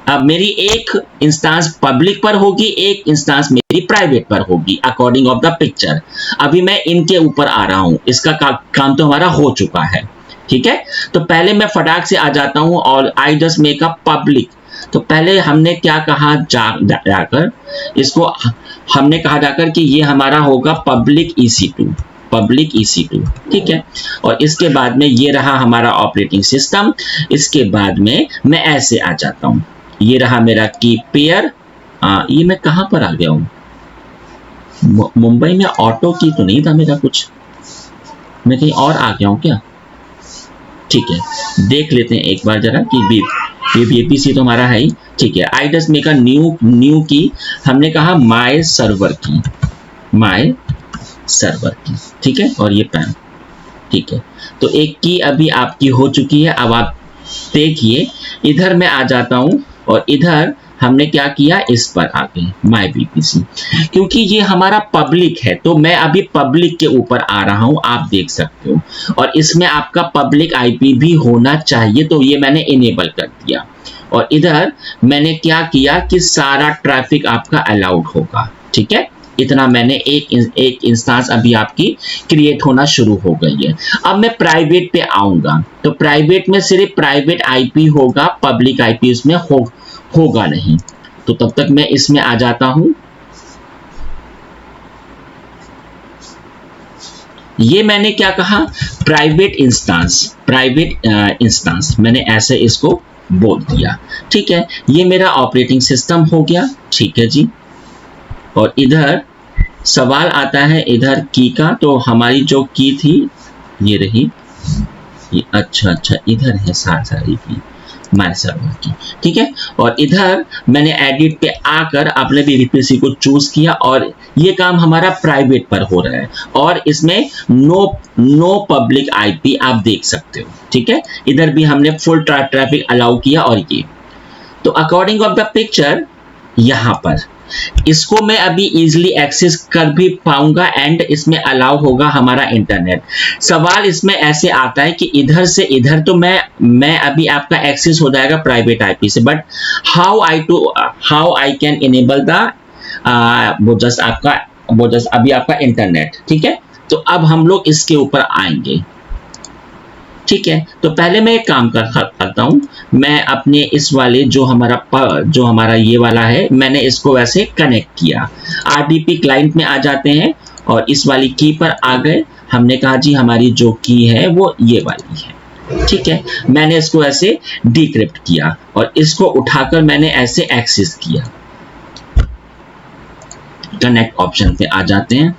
A: अब मेरी एक इंस्टांस पब्लिक पर होगी, एक इंस्टांस मेरी प्राइवेट पर होगी अकॉर्डिंग ऑफ द पिक्चर। अभी मैं इनके ऊपर आ रहा हूं, इसका काम तो हमारा हो चुका है। ठीक है, तो पहले मैं फटाक से आ जाता हूं और I just make a public. तो पहले हमने क्या कहा जाकर इसको हमने कहा जाकर कि ये हमारा होगा पब्लिक EC2, पब्लिक EC2। ठीक है, और इसके बाद में ये रहा हमारा ऑपरेटिंग सिस्टम। इसके बाद में मैं ऐसे आ जाता हूं, ये रहा मेरा की पेयर। ये मैं कहां पर आ गया हूं, मुंबई में ऑटो की तो नहीं था मेरा कुछ, मैं कहीं और आ गया हूं क्या। ठीक है, देख लेते हैं एक बार जरा कि BBPC तो हमारा है ही। ठीक है, I just make a new की, हमने कहा माय सर्वर की, माय सर्वर की। ठीक है, और ये पैन। ठीक है, तो एक की अभी आपकी हो चुकी है। अब आप देखिए इधर मैं आ जाता हूं, और इधर हमने क्या किया, इस पर आके माय BBPC, क्योंकि ये हमारा पब्लिक है तो मैं अभी पब्लिक के ऊपर आ रहा हूं, आप देख सकते हो, और इसमें आपका पब्लिक IP भी होना चाहिए, तो ये मैंने इनेबल कर दिया। और इधर मैंने क्या किया कि सारा ट्रैफिक आपका अलाउड होगा। ठीक है, इतना मैंने एक इंस्टेंस अभी आपकी क्रिएट होना शुरू हो गई है। अब मैं प्राइवेट पे आऊंगा, तो प्राइवेट में सिर्फ प्राइवेट IP होगा, पब्लिक IP उसमें होगा नहीं। तो तब तक मैं इसमें आ जाता हूं, ये मैंने क्या कहा, प्राइवेट इंस्टेंस मैंने ऐसे इसको बोल दिया। ठीक है, ये मेरा ऑपरेटिंग सिस्टम हो गया। ठीक है जी, और इधर सवाल आता है इधर की का, तो हमारी जो की थी ये रही, ये अच्छा इधर है सारी की माय सर्वर की। ठीक है, और इधर मैंने एडिट पे आकर अपने BBPC को चूज किया, और ये काम हमारा प्राइवेट पर हो रहा है, और इसमें नो पब्लिक IP आप देख सकते हो। ठीक है, इधर भी हमने फुल ट्रैफिक अलाउ किया। और ये तो अकॉर्डिंग ऑफ द पिक्चर यहाँ पर इसको मैं अभी इजीली एक्सेस कर भी पाऊंगा एंड इसमें अलाउ होगा हमारा इंटरनेट। सवाल इसमें ऐसे आता है कि इधर से इधर तो मैं अभी आपका एक्सेस हो जाएगा प्राइवेट आईपी से, but how I can enable the वो जस्ट अभी आपका इंटरनेट। ठीक है, तो अब हम लोग इसके ऊपर आएंगे। ठीक है, तो पहले मैं एक काम करता हूं, मैं अपने इस वाले जो हमारा ये वाला है, मैंने इसको वैसे कनेक्ट किया। आरडीपी क्लाइंट में आ जाते हैं और इस वाली की पर आ गए। हमने कहा जी हमारी जो की है वो ये वाली है। ठीक है, मैंने इसको ऐसे डिक्रिप्ट किया और इसको उठाकर मैंने ऐसे एक्सेस किया। कनेक्ट ऑप्शन पे आ जाते हैं।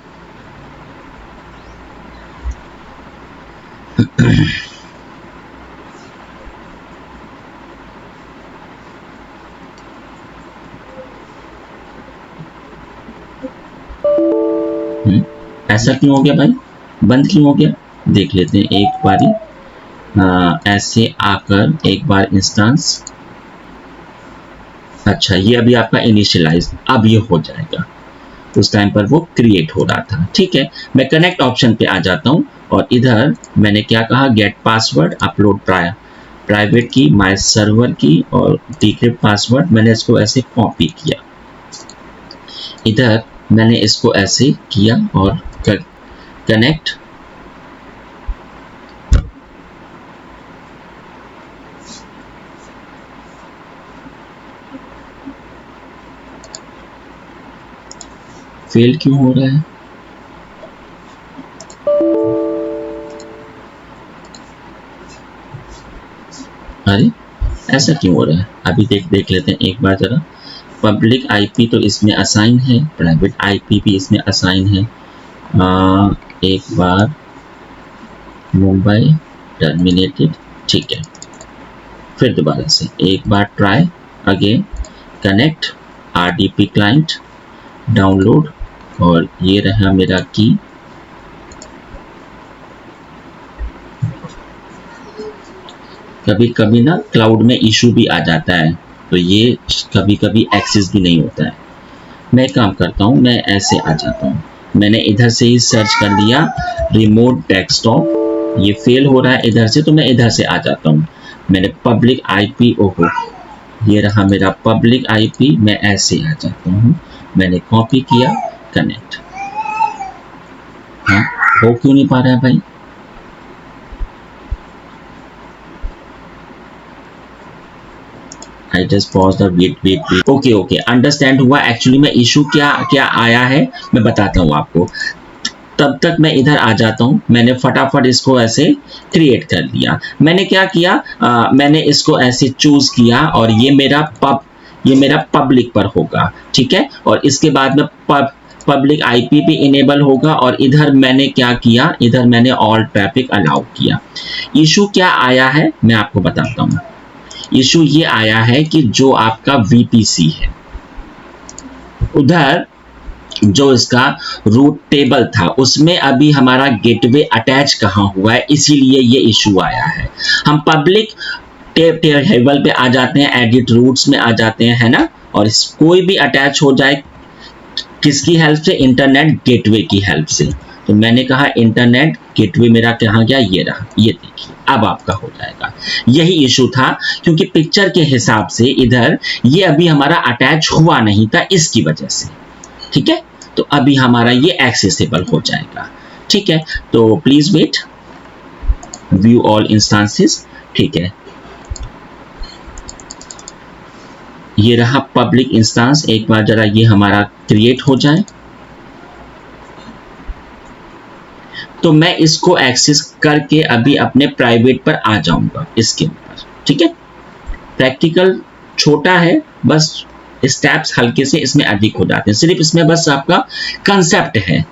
A: ऐसा क्यों हो गया भाई, बंद क्यों हो गया, देख लेते हैं एक बारी। ऐसे आकर एक बार इंस्टेंस, अच्छा ये अभी आपका इनिशियलाइज, अब ये हो जाएगा। उस टाइम पर वो क्रिएट हो रहा था। ठीक है, मैं कनेक्ट ऑप्शन पे आ जाता हूँ और इधर मैंने क्या कहा, गेट पासवर्ड, अपलोड प्राइवेट की, माय सर्वर की और डिक्रिप्ट पासवर्ड। मैंने इसको ऐसे कॉपी किया, इधर मैंने इसको ऐसे किया और कनेक्ट। फेल क्यों हो रहा है, अरे ऐसा क्यों हो रहा है, अभी देख लेते हैं एक बार जरा। पब्लिक आईपी तो इसमें असाइन है, प्राइवेट आईपी भी इसमें असाइन है। एक बार मुंबई टर्मिनेटेड, ठीक है, फिर दोबारा से एक बार try again, connect, RDP client, download और ये रहा मेरा की। कभी कभी ना क्लाउड में इशू भी आ जाता है, तो ये कभी कभी एक्सेस भी नहीं होता है। मैं काम करता हूँ, मैं ऐसे आ जाता हूँ, मैंने इधर से ही सर्च कर दिया रिमोट डेस्कटॉप, ये फेल हो रहा है इधर से, तो मैं इधर से आ जाता हूँ। मैंने पब्लिक आईपी, ओहो ये रहा मेरा पब्लिक आईपी, मैं ऐसे आ जाता हूँ, मैंने कॉपी किया, कनेक्ट। हाँ, हो क्यों नहीं पा रहा है भाई, I just pause the wait. Okay understand हुआ। एक्चुअली में इशू क्या आया है मैं बताता हूँ आपको। तब तक मैं इधर आ जाता हूँ, मैंने फटाफट इसको ऐसे क्रिएट कर दिया। मैंने क्या किया, मैंने इसको ऐसे चूज किया और ये मेरा पब्लिक पर होगा। ठीक है, और इसके बाद में पब्लिक आईपी भी इनेबल होगा और इधर मैंने क्या किया, इधर मैंने ऑल ट्रैफिक अलाउ किया। इशू क्या आया है मैं आपको बताता हूँ। इशू ये आया है कि जो आपका VPC है, उधर जो इसका रूट टेबल था उसमें अभी हमारा गेटवे अटैच कहाँ हुआ है, इसीलिए ये इशू आया है। हम पब्लिक टेबल पे आ जाते हैं, एडिट रूट्स में आ जाते हैं, है ना, और कोई भी अटैच हो जाए किसकी हेल्प से, इंटरनेट गेटवे की हेल्प से। तो मैंने कहा इंटरनेट गेटवे मेरा कहाँ गया, ये रहा, ये देखिए अब आपका हो जाएगा। यही इशू था, क्योंकि पिक्चर के हिसाब से इधर ये अभी हमारा अटैच हुआ नहीं था, इसकी वजह से। ठीक है, तो अभी हमारा ये एक्सेसिबल हो जाएगा। ठीक है, तो please wait, view all instances. ठीक है, ये रहा पब्लिक इंस्टेंस, एक बार जरा ये हमारा क्रिएट हो जाए तो मैं इसको एक्सेस करके अभी अपने प्राइवेट पर आ जाऊंगा इसके ऊपर। ठीक है, प्रैक्टिकल छोटा है, बस स्टेप्स हल्के से इसमें अधिक हो जाते हैं, सिर्फ इसमें बस आपका कंसेप्ट है।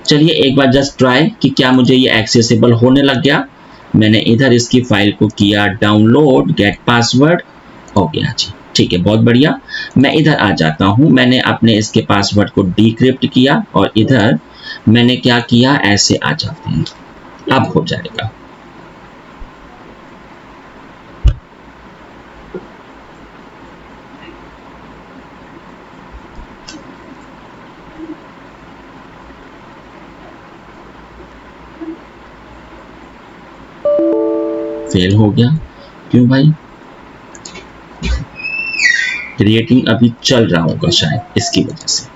A: चलिए एक बार जस्ट ट्राई कि क्या मुझे ये एक्सेसिबल होने लग गया। मैंने इधर इसकी फाइल को किया डाउनलोड, गेट पासवर्ड, हो गया जी। ठीक है, बहुत बढ़िया। मैं इधर आ जाता हूं, मैंने अपने इसके पासवर्ड को डिक्रिप्ट किया और इधर मैंने क्या किया, ऐसे आ जाते हैं, अब हो जाएगा। फेल हो गया। क्यों भाई? क्रिएटिंग अभी चल रहा होगा शायद, इसकी वजह से।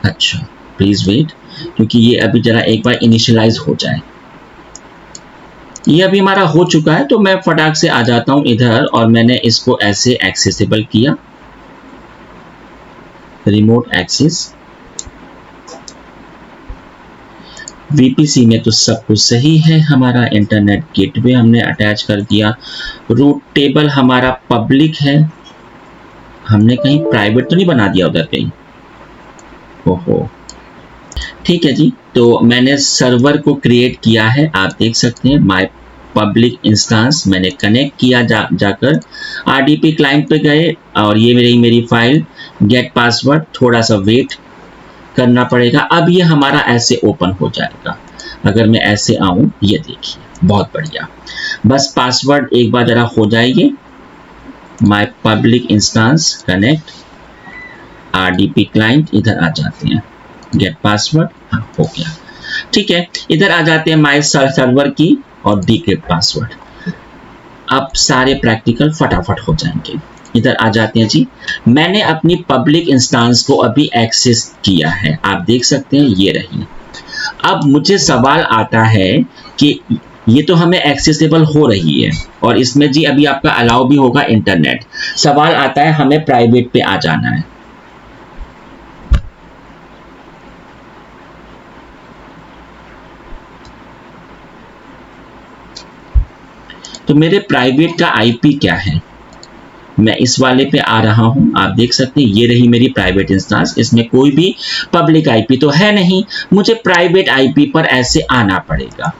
A: अच्छा, प्लीज वेट, क्योंकि ये अभी जरा एक बार इनिशियलाइज हो जाए। ये अभी हमारा हो चुका है, तो मैं फटाक से आ जाता हूं इधर, और मैंने इसको ऐसे एक्सेसिबल किया, रिमोट एक्सेस। VPC में तो सब कुछ सही है, हमारा इंटरनेट गेटवे हमने अटैच कर दिया। रूट टेबल हमारा पब्लिक है, हमने कहीं प्राइवेट तो नहीं बना दिया उधर कहीं? ओहो, ठीक है जी। तो मैंने सर्वर को क्रिएट किया है, आप देख सकते हैं माय पब्लिक इंस्टेंस मैंने कनेक्ट किया जाकर RDP क्लाइंट पे गए, और ये मेरी फाइल गेट पासवर्ड, थोड़ा सा वेट करना पड़ेगा। अब ये हमारा ऐसे ओपन हो जाएगा। अगर मैं ऐसे आऊं, ये देखिए, बहुत बढ़िया। बस पासवर्ड एक बार जरा हो जाएगी, my public instance connect RDP client, इधर आ जाते हैं, गेट पासवर्ड, हाँ हो गया, ठीक है। इधर आ जाते हैं माय सर्वर की और डिक्रिप्ट पासवर्ड। अब सारे प्रैक्टिकल फटाफट हो जाएंगे। इधर आ जाते हैं जी। मैंने अपनी पब्लिक इंस्टेंस को अभी एक्सेस किया है, आप देख सकते हैं, ये रही। अब मुझे सवाल आता है कि ये तो हमें एक्सेसिबल हो रही है, और इसमें जी अभी आपका अलाउ भी होगा इंटरनेट। सवाल आता है हमें प्राइवेट पे आ जाना है। तो मेरे प्राइवेट का IP क्या है? मैं इस वाले पे आ रहा हूं, आप देख सकते हैं, ये रही मेरी प्राइवेट इंस्टेंस। इसमें कोई भी पब्लिक IP तो है नहीं, मुझे प्राइवेट IP पर ऐसे आना पड़ेगा।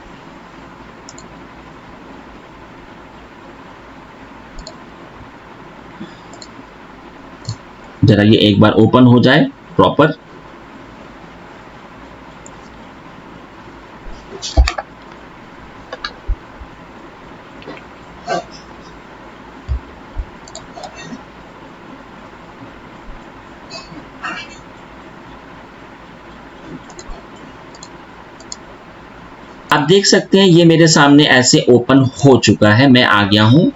A: जरा ये एक बार ओपन हो जाए प्रॉपर। आप देख सकते हैं ये मेरे सामने ऐसे ओपन हो चुका है, मैं आ गया हूं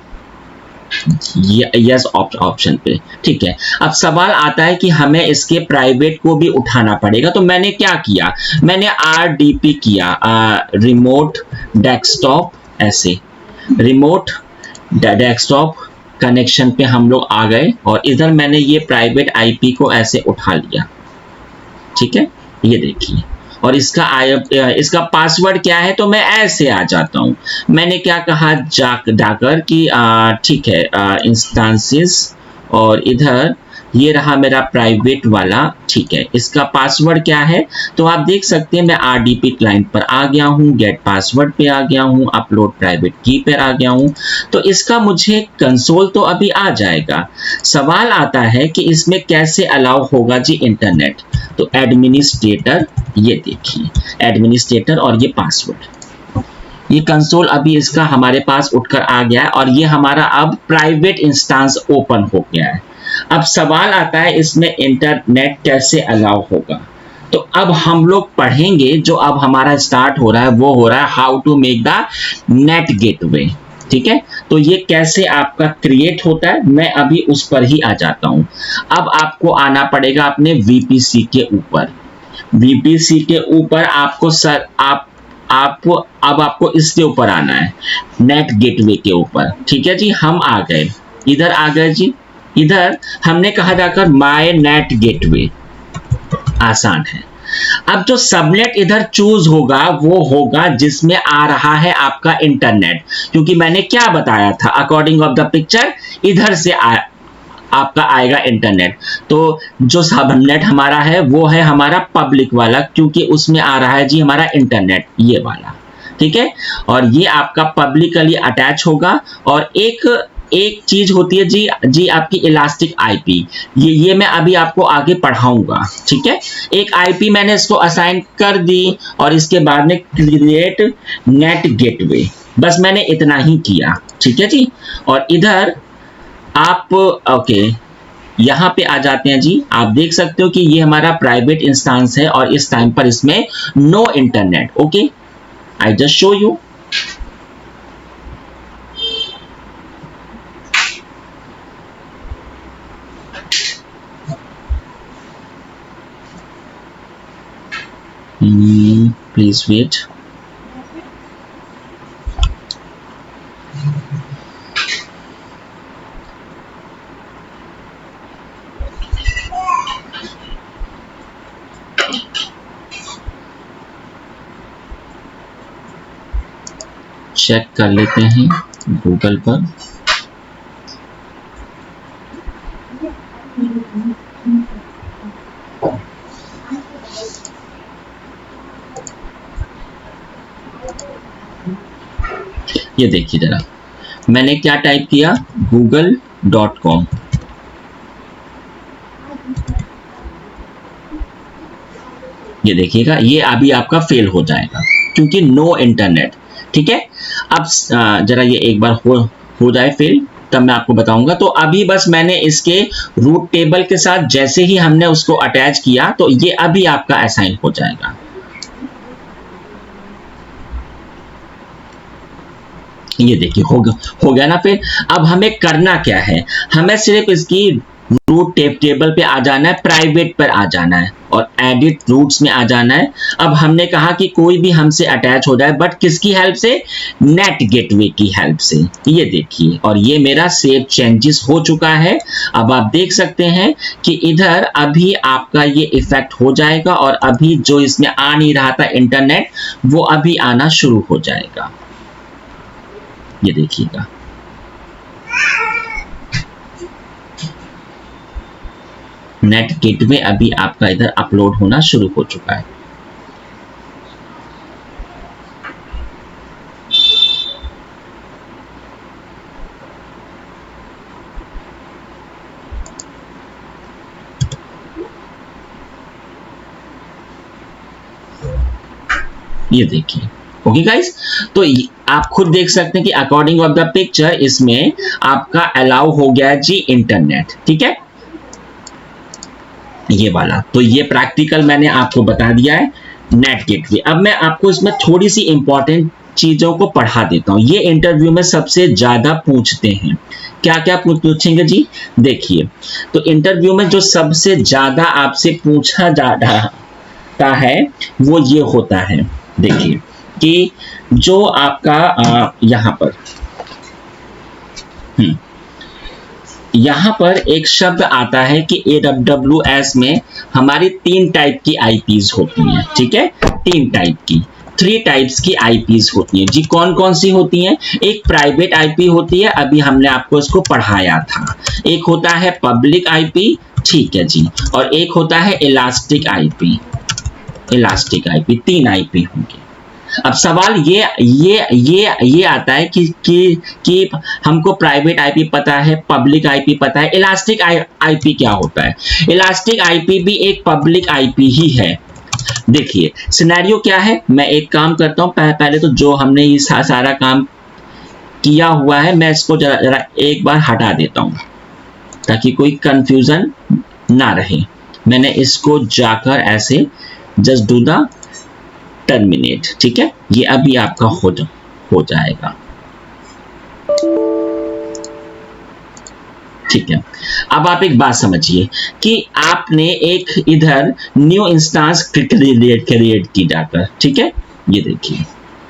A: यस ऑप्शन पे, ठीक है। अब सवाल आता है कि हमें इसके प्राइवेट को भी उठाना पड़ेगा। तो मैंने क्या किया, मैंने RDP किया, रिमोट डेस्कटॉप, ऐसे रिमोट डेस्कटॉप कनेक्शन पे हम लोग आ गए, और इधर मैंने ये प्राइवेट IP को ऐसे उठा लिया, ठीक है, ये देखिए। और इसका पासवर्ड क्या है, तो मैं ऐसे आ जाता हूं। मैंने क्या कहा जाकर कि ठीक है, इंस्टेंसेस, और इधर ये रहा मेरा प्राइवेट वाला, ठीक है। इसका पासवर्ड क्या है, तो आप देख सकते हैं मैं RDP क्लाइंट पर आ गया हूं, गेट पासवर्ड पे आ गया हूं, अपलोड प्राइवेट की पर आ गया हूं। तो इसका मुझे कंसोल तो अभी आ जाएगा। सवाल आता है कि इसमें कैसे अलाउ होगा जी इंटरनेट। तो एडमिनिस्ट्रेटर, ये देखिए एडमिनिस्ट्रेटर, और ये पासवर्ड, ये कंसोल अभी इसका हमारे पास उठकर आ गया है, और ये हमारा अब प्राइवेट इंस्टेंस ओपन हो गया है। अब सवाल आता है इसमें इंटरनेट कैसे अलाउ होगा। तो अब हम लोग पढ़ेंगे, जो अब हमारा स्टार्ट हो रहा है वो हो रहा है how to make the net gateway, ठीक है। तो ये कैसे आपका क्रिएट होता है, मैं अभी उस पर ही आ जाता हूं। अब आपको आना पड़ेगा अपने VPC के ऊपर। VPC के ऊपर आपको आपको इसके ऊपर आना है, नेट गेटवे के ऊपर, ठीक है जी। हम आ गए, इधर आ गए जी। इधर हमने कहा जाकर माय नेट गेटवे, आसान है। अब जो सबनेट इधर चूज होगा वो होगा जिसमें आ रहा है आपका इंटरनेट, क्योंकि मैंने क्या बताया था, अकॉर्डिंग ऑफ द पिक्चर इधर से आपका आएगा इंटरनेट। तो जो सबनेट हमारा है वो है हमारा पब्लिक वाला, क्योंकि उसमें आ रहा है जी हमारा इंटरनेट, ये वाला, ठीक है। और ये आपका पब्लिकली अटैच होगा। और एक चीज होती है जी आपकी इलास्टिक IP, ये मैं अभी आपको आगे पढ़ाऊंगा, ठीक है। एक IP मैंने इसको असाइन कर दी, और इसके बाद में क्रिएट नेट गेटवे, बस मैंने इतना ही किया, ठीक है जी। और इधर आप ओके, यहाँ पे आ जाते हैं जी। आप देख सकते हो कि ये हमारा प्राइवेट इंस्टेंस है और इस टाइम पर इसमें no internet. Okay, I just show you. Please wait. Check कर लेते हैं गूगल पर। ये देखिए जरा, मैंने क्या टाइप किया, google.com। ये देखिएगा, ये अभी आपका फेल हो जाएगा क्योंकि नो इंटरनेट। ठीक है, अब जरा ये एक बार हो जाए फेल, तब मैं आपको बताऊंगा। तो अभी बस मैंने इसके रूट टेबल के साथ जैसे ही हमने उसको अटैच किया तो ये अभी आपका असाइन हो जाएगा। ये देखिए हो गया ना। फिर अब हमें करना क्या है, हमें सिर्फ इसकी रूट टेबल पे आ जाना है, प्राइवेट पर आ जाना है और एडिट रूट्स में आ जाना है। अब हमने कहा कि कोई भी हमसे अटैच हो जाए, बट किसकी हेल्प से, नेट गेटवे की हेल्प से। ये देखिए, और ये मेरा सेव चेंजेस हो चुका है। अब आप देख सकते हैं कि इधर अभी आपका ये इफेक्ट हो जाएगा और अभी जो इसमें आ नहीं रहा था इंटरनेट, वो अभी आना शुरू हो जाएगा। ये देखिएगा, नेट गेटवे अभी आपका इधर अपलोड होना शुरू हो चुका है। ये देखिए, ओके गाइस, तो आप खुद देख सकते हैं कि अकॉर्डिंग ऑफ द पिक्चर इसमें आपका अलाउ हो गया जी इंटरनेट। ठीक है, ये वाला, तो ये प्रैक्टिकल मैंने आपको बता दिया है नेट गेटवे। अब मैं आपको इसमें थोड़ी सी इंपॉर्टेंट चीजों को पढ़ा देता हूं। ये इंटरव्यू में सबसे ज्यादा पूछते हैं। क्या क्या पूछेंगे जी, देखिए। तो इंटरव्यू में जो सबसे ज्यादा आपसे पूछा जाता है वो ये होता है, देखिए, कि जो आपका यहाँ पर एक शब्द आता है कि AWS में हमारी 3 टाइप की आईपीज होती हैं। ठीक है, 3 टाइप्स की आईपीज होती हैं जी। कौन कौन सी होती हैं, एक प्राइवेट आईपी होती है, अभी हमने आपको इसको पढ़ाया था। एक होता है पब्लिक आईपी, ठीक है जी, और एक होता है इलास्टिक आईपी। 3 आईपी होंगे। अब सवाल ये आता है कि हमको प्राइवेट आईपी पता है, पब्लिक आईपी पता है, इलास्टिक आईपी क्या होता है। इलास्टिक आईपी भी एक पब्लिक आईपी ही है। देखिए सिनेरियो क्या है, मैं एक काम करता हूं, पहले तो जो हमने ये सारा काम किया हुआ है मैं इसको जरा एक बार हटा देता हूं ताकि कोई कंफ्यूजन ना रहे। मैंने इसको जाकर ऐसे जस्ट डू द टर्मिनेट। ठीक है, ये अभी आपका हो जाएगा। ठीक है, अब आप एक बात समझिए कि आपने एक इधर न्यू इंस्टेंस क्रिएट की जाकर। ठीक है, ये देखिए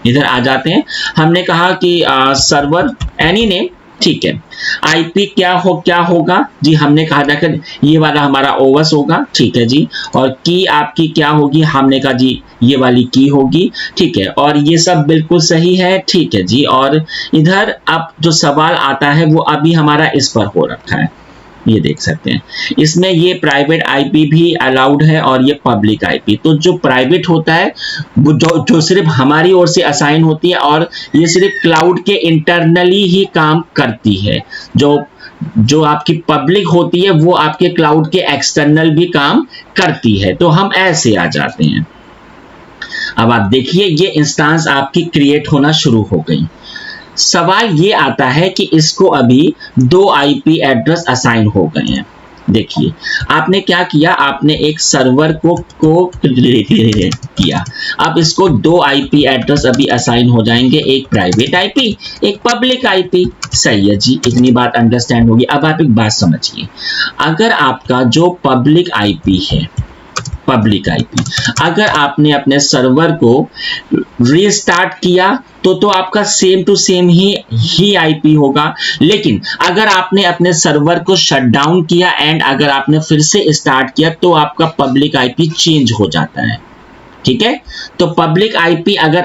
A: इधर आ जाते हैं। हमने कहा कि सर्वर एनी नेम, ठीक है, आईपी क्या होगा जी, हमने कहा जाकर ये वाला हमारा ओवस होगा। ठीक है जी, और की आपकी क्या होगी, हमने कहा जी ये वाली की होगी। ठीक है, और ये सब बिल्कुल सही है। ठीक है जी, और इधर अब जो सवाल आता है वो अभी हमारा इस पर हो रखा है, ये देख सकते हैं। इसमें ये प्राइवेट आईपी भी अलाउड है और ये पब्लिक आईपी। तो जो प्राइवेट होता है वो जो सिर्फ हमारी ओर से असाइन होती है और ये सिर्फ क्लाउड के इंटरनली ही काम करती है। जो आपकी पब्लिक होती है वो आपके क्लाउड के एक्सटर्नल भी काम करती है। तो हम ऐसे आ जाते हैं। अब आप देखिए ये इंस्टेंस आपकी क्रिएट होना शुरू हो गई। सवाल ये आता है कि इसको अभी 2 आईपी एड्रेस असाइन हो गए हैं। देखिए आपने क्या किया, आपने एक सर्वर को किया। अब इसको दो आईपी एड्रेस अभी असाइन हो जाएंगे, एक प्राइवेट आईपी, एक पब्लिक आईपी। सही है जी, इतनी बात अंडरस्टैंड होगी। अब आप एक बात समझिए, अगर आपका जो पब्लिक आईपी है, पब्लिक आईपी, अगर आपने सर्वर को रीस्टार्ट किया तो आपका सेम टू सेम ही आईपी होगा। लेकिन अगर आपने अपने सर्वर को शट डाउन किया एंड अगर आपने फिर से स्टार्ट किया तो आपका पब्लिक आईपी चेंज हो जाता है। ठीक है, तो पब्लिक आईपी अगर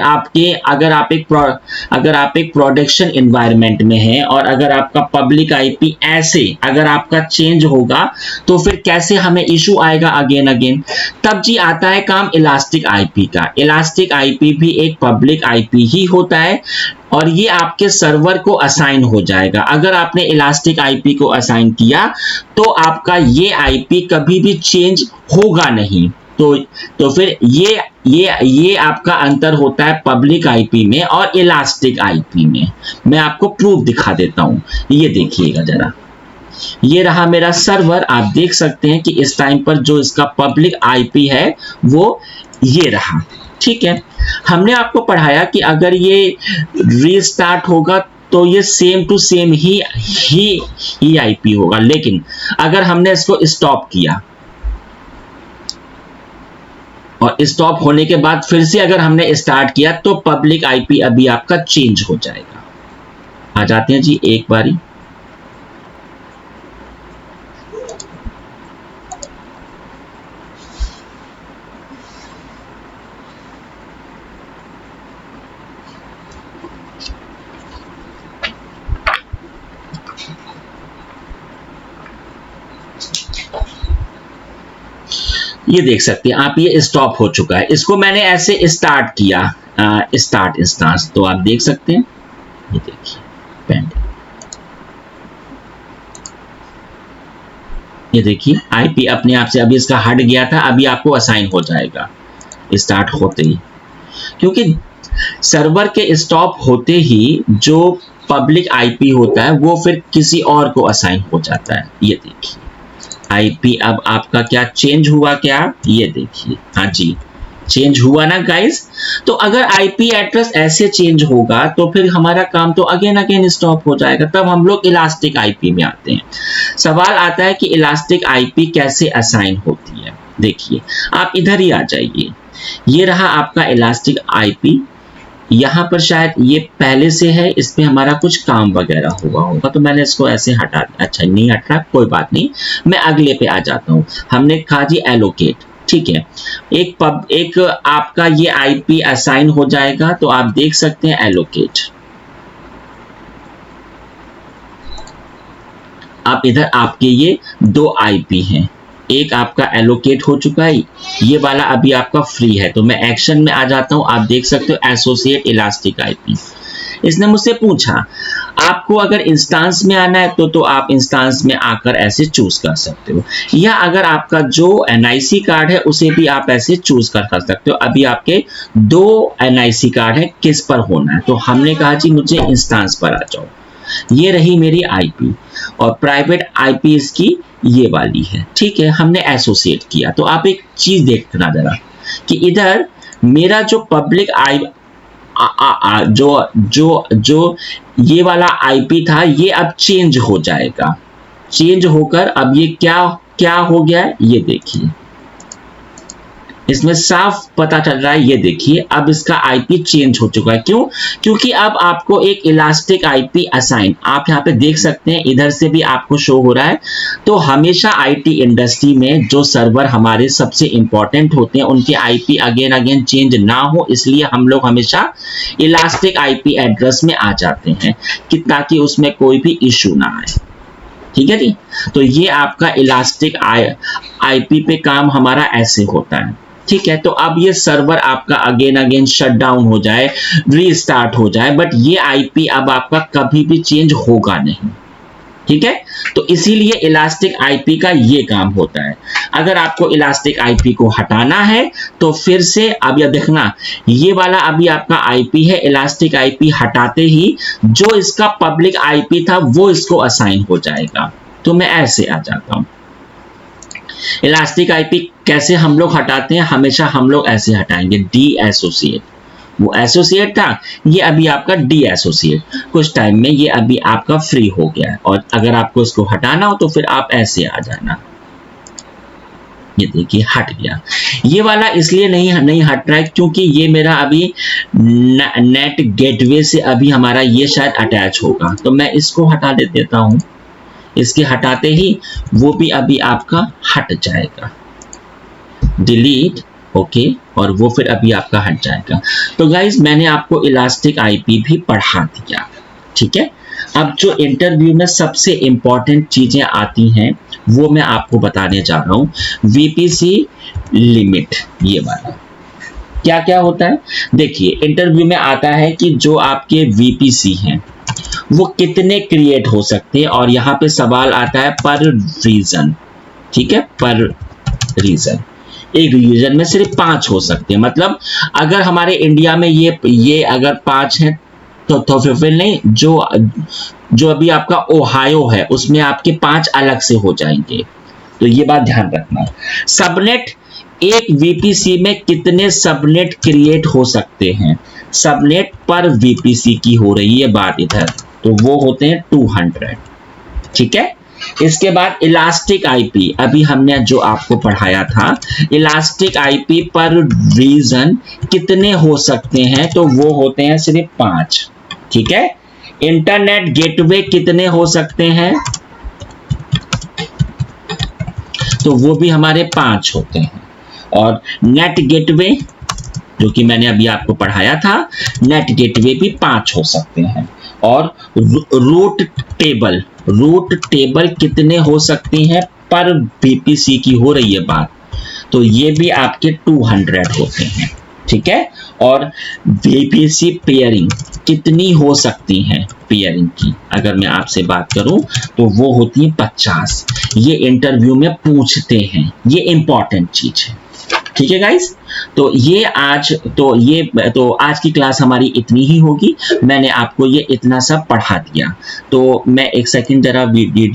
A: आप एक प्रोडक्शन एनवायरनमेंट में हैं और अगर आपका पब्लिक आईपी ऐसे अगर आपका चेंज होगा तो फिर कैसे हमें इशू आएगा अगेन। तब जी आता है काम इलास्टिक आईपी का। इलास्टिक आईपी भी एक पब्लिक आईपी ही होता है और ये आपके सर्वर को असाइन हो जाएगा। अगर आपने इलास्टिक आईपी को असाइन किया तो आपका ये आईपी कभी भी चेंज होगा नहीं। तो फिर ये आपका अंतर होता है पब्लिक आईपी में और इलास्टिक आईपी में। मैं आपको प्रूफ दिखा देता हूं, ये देखिएगा जरा। ये रहा मेरा सर्वर, आप देख सकते हैं कि इस टाइम पर जो इसका पब्लिक आईपी है वो ये रहा। ठीक है, हमने आपको पढ़ाया कि अगर ये रीस्टार्ट होगा तो ये सेम टू सेम ही आईपी होगा। लेकिन अगर हमने इसको स्टॉप किया और स्टॉप होने के बाद फिर से अगर हमने स्टार्ट किया तो पब्लिक आईपी अभी आपका चेंज हो जाएगा। आ जाते हैं जी एक बारी। ये देख सकते हैं आप, ये स्टॉप हो चुका है। इसको मैंने ऐसे स्टार्ट किया, स्टार्ट इंस्टांस, तो आप देख सकते हैं ये देखिए पेंड, ये देखिए आईपी अपने आप से अभी इसका हट गया था, अभी आपको असाइन हो जाएगा स्टार्ट होते ही, क्योंकि सर्वर के स्टॉप होते ही जो पब्लिक आईपी होता है वो फिर किसी और को असाइन हो जाता है। ये देखिए आईपी अब आपका क्या चेंज हुआ क्या, ये देखिए, हाँ जी चेंज हुआ ना गाइस। तो अगर आईपी एड्रेस ऐसे चेंज होगा तो फिर हमारा काम तो अगेन स्टॉप हो जाएगा। तब हम लोग इलास्टिक आईपी में आते हैं। सवाल आता है कि इलास्टिक आईपी कैसे असाइन होती है। देखिए आप इधर ही आ जाइए, ये रहा आपका इलास्टिक आईपी। यहाँ पर शायद ये पहले से है, इस पे हमारा कुछ काम वगैरह हुआ होगा तो मैंने इसको ऐसे हटा दिया। अच्छा नहीं हट रहा, कोई बात नहीं, मैं अगले पे आ जाता हूँ। हमने कहा जी एलोकेट, ठीक है, एक आपका ये आईपी असाइन हो जाएगा तो आप देख सकते हैं एलोकेट। आप इधर आपके ये दो आईपी हैं, एक आपका एलोकेट हो चुका है, ये वाला अभी आपका फ्री है। तो मैं एक्शन में आ जाता हूं, आप देख सकते हो एसोसिएट इलास्टिक आईपी। इसने मुझसे पूछा आपको अगर इंस्टांस में आना है तो आप इंस्टांस में आकर ऐसे चूज कर सकते हो, या अगर आपका जो एनआईसी कार्ड है उसे भी आप ऐसे चूज कर सकते हो। अभी आपके दो एनआईसी कार्ड है, किस पर होना है, तो हमने कहा जी मुझे इंस्टांस पर आ जाओ। ये रही मेरी आईपी और प्राइवेट आईपी इसकी ये वाली है। ठीक है, हमने एसोसिएट किया। तो आप एक चीज देखना जरा कि इधर मेरा जो पब्लिक जो ये वाला आईपी था ये अब चेंज हो जाएगा। चेंज होकर अब ये क्या हो गया है, ये देखिए इसमें साफ पता चल रहा है। ये देखिए अब इसका आईपी चेंज हो चुका है। क्यों? क्योंकि अब आपको एक इलास्टिक आईपी असाइन, आप यहाँ पे देख सकते हैं इधर से भी आपको शो हो रहा है। तो हमेशा आईटी इंडस्ट्री में जो सर्वर हमारे सबसे इंपॉर्टेंट होते हैं उनके आईपी अगेन चेंज ना हो, इसलिए हम लोग हमेशा इलास्टिक आईपी एड्रेस में आ जाते हैं कि ताकि उसमें कोई भी इशू ना आए। ठीक है जी, तो ये आपका इलास्टिक आईपी पे काम हमारा ऐसे होता है। ठीक है, तो अब ये सर्वर आपका अगेन शट डाउन हो जाए, रीस्टार्ट हो जाए, बट ये आईपी अब आपका कभी भी चेंज होगा नहीं। ठीक है, तो इसीलिए इलास्टिक आईपी का ये काम होता है। अगर आपको इलास्टिक आईपी को हटाना है तो फिर से अब यह देखना, ये वाला अभी आपका आईपी है, इलास्टिक आईपी हटाते ही जो इसका पब्लिक आईपी था वो इसको असाइन हो जाएगा। तो मैं ऐसे आ जाता हूं, इलास्टिक आईपी कैसे हम लोग हटाते हैं, हमेशा हम लोग ऐसे हटाएंगे, डी एसोसिएट। वो एसोसिएट था, ये अभी आपका डी एसोसिएट, कुछ टाइम में ये अभी आपका फ्री हो गया है। और अगर आपको इसको हटाना हो तो फिर आप ऐसे आ जाना, ये देखिए हट गया। ये वाला इसलिए नहीं हट रहा है क्योंकि ये मेरा अभी नेट गेटवे से अभी हमारा ये शायद अटैच होगा, तो मैं इसको हटा देता हूं। इसके हटाते ही वो भी अभी आपका हट जाएगा, डिलीट, ओके, और वो फिर अभी आपका हट जाएगा। तो गाइज मैंने आपको इलास्टिक आईपी भी पढ़ा दिया, ठीक है। अब जो इंटरव्यू में सबसे इंपॉर्टेंट चीजें आती हैं वो मैं आपको बताने जा रहा हूं। वीपीसी लिमिट, ये वाला क्या क्या होता है, देखिए इंटरव्यू में आता है कि जो आपके वीपीसी हैं वो कितने क्रिएट हो सकते हैं, और यहां पे सवाल आता है पर रीजन, ठीक है, पर रीजन। एक रीजन में सिर्फ 5 हो सकते हैं, मतलब अगर हमारे इंडिया में ये अगर 5 हैं तो फिर नहीं, जो अभी आपका ओहायो है उसमें आपके 5 अलग से हो जाएंगे, तो ये बात ध्यान रखना। सबनेट, एक वीपीसी में कितने सबनेट क्रिएट हो सकते हैं, सबनेट पर वीपीसी की हो रही है बात इधर, तो वो होते हैं 200, ठीक है। इसके बाद इलास्टिक आईपी, अभी हमने जो आपको पढ़ाया था, इलास्टिक आईपी पर रीजन कितने हो सकते हैं, तो वो होते हैं सिर्फ 5, ठीक है। इंटरनेट गेटवे कितने हो सकते हैं, तो वो भी हमारे 5 होते हैं। और नेट गेटवे, जो कि मैंने अभी आपको पढ़ाया था, नेट गेटवे भी 5 हो सकते हैं। और रूट टेबल कितने हो सकते हैं, पर वीपीसी की हो रही है बात, तो ये भी आपके 200 होते हैं, ठीक है। और वीपीसी पेयरिंग कितनी हो सकती हैं, पेयरिंग की अगर मैं आपसे बात करूं तो वो होती है 50। ये इंटरव्यू में पूछते हैं, ये इंपॉर्टेंट चीज है, ठीक है गाइस। तो ये आज की क्लास हमारी इतनी ही होगी। मैंने आपको ये इतना सब पढ़ा दिया, तो मैं एक सेकंड जरा वीडियो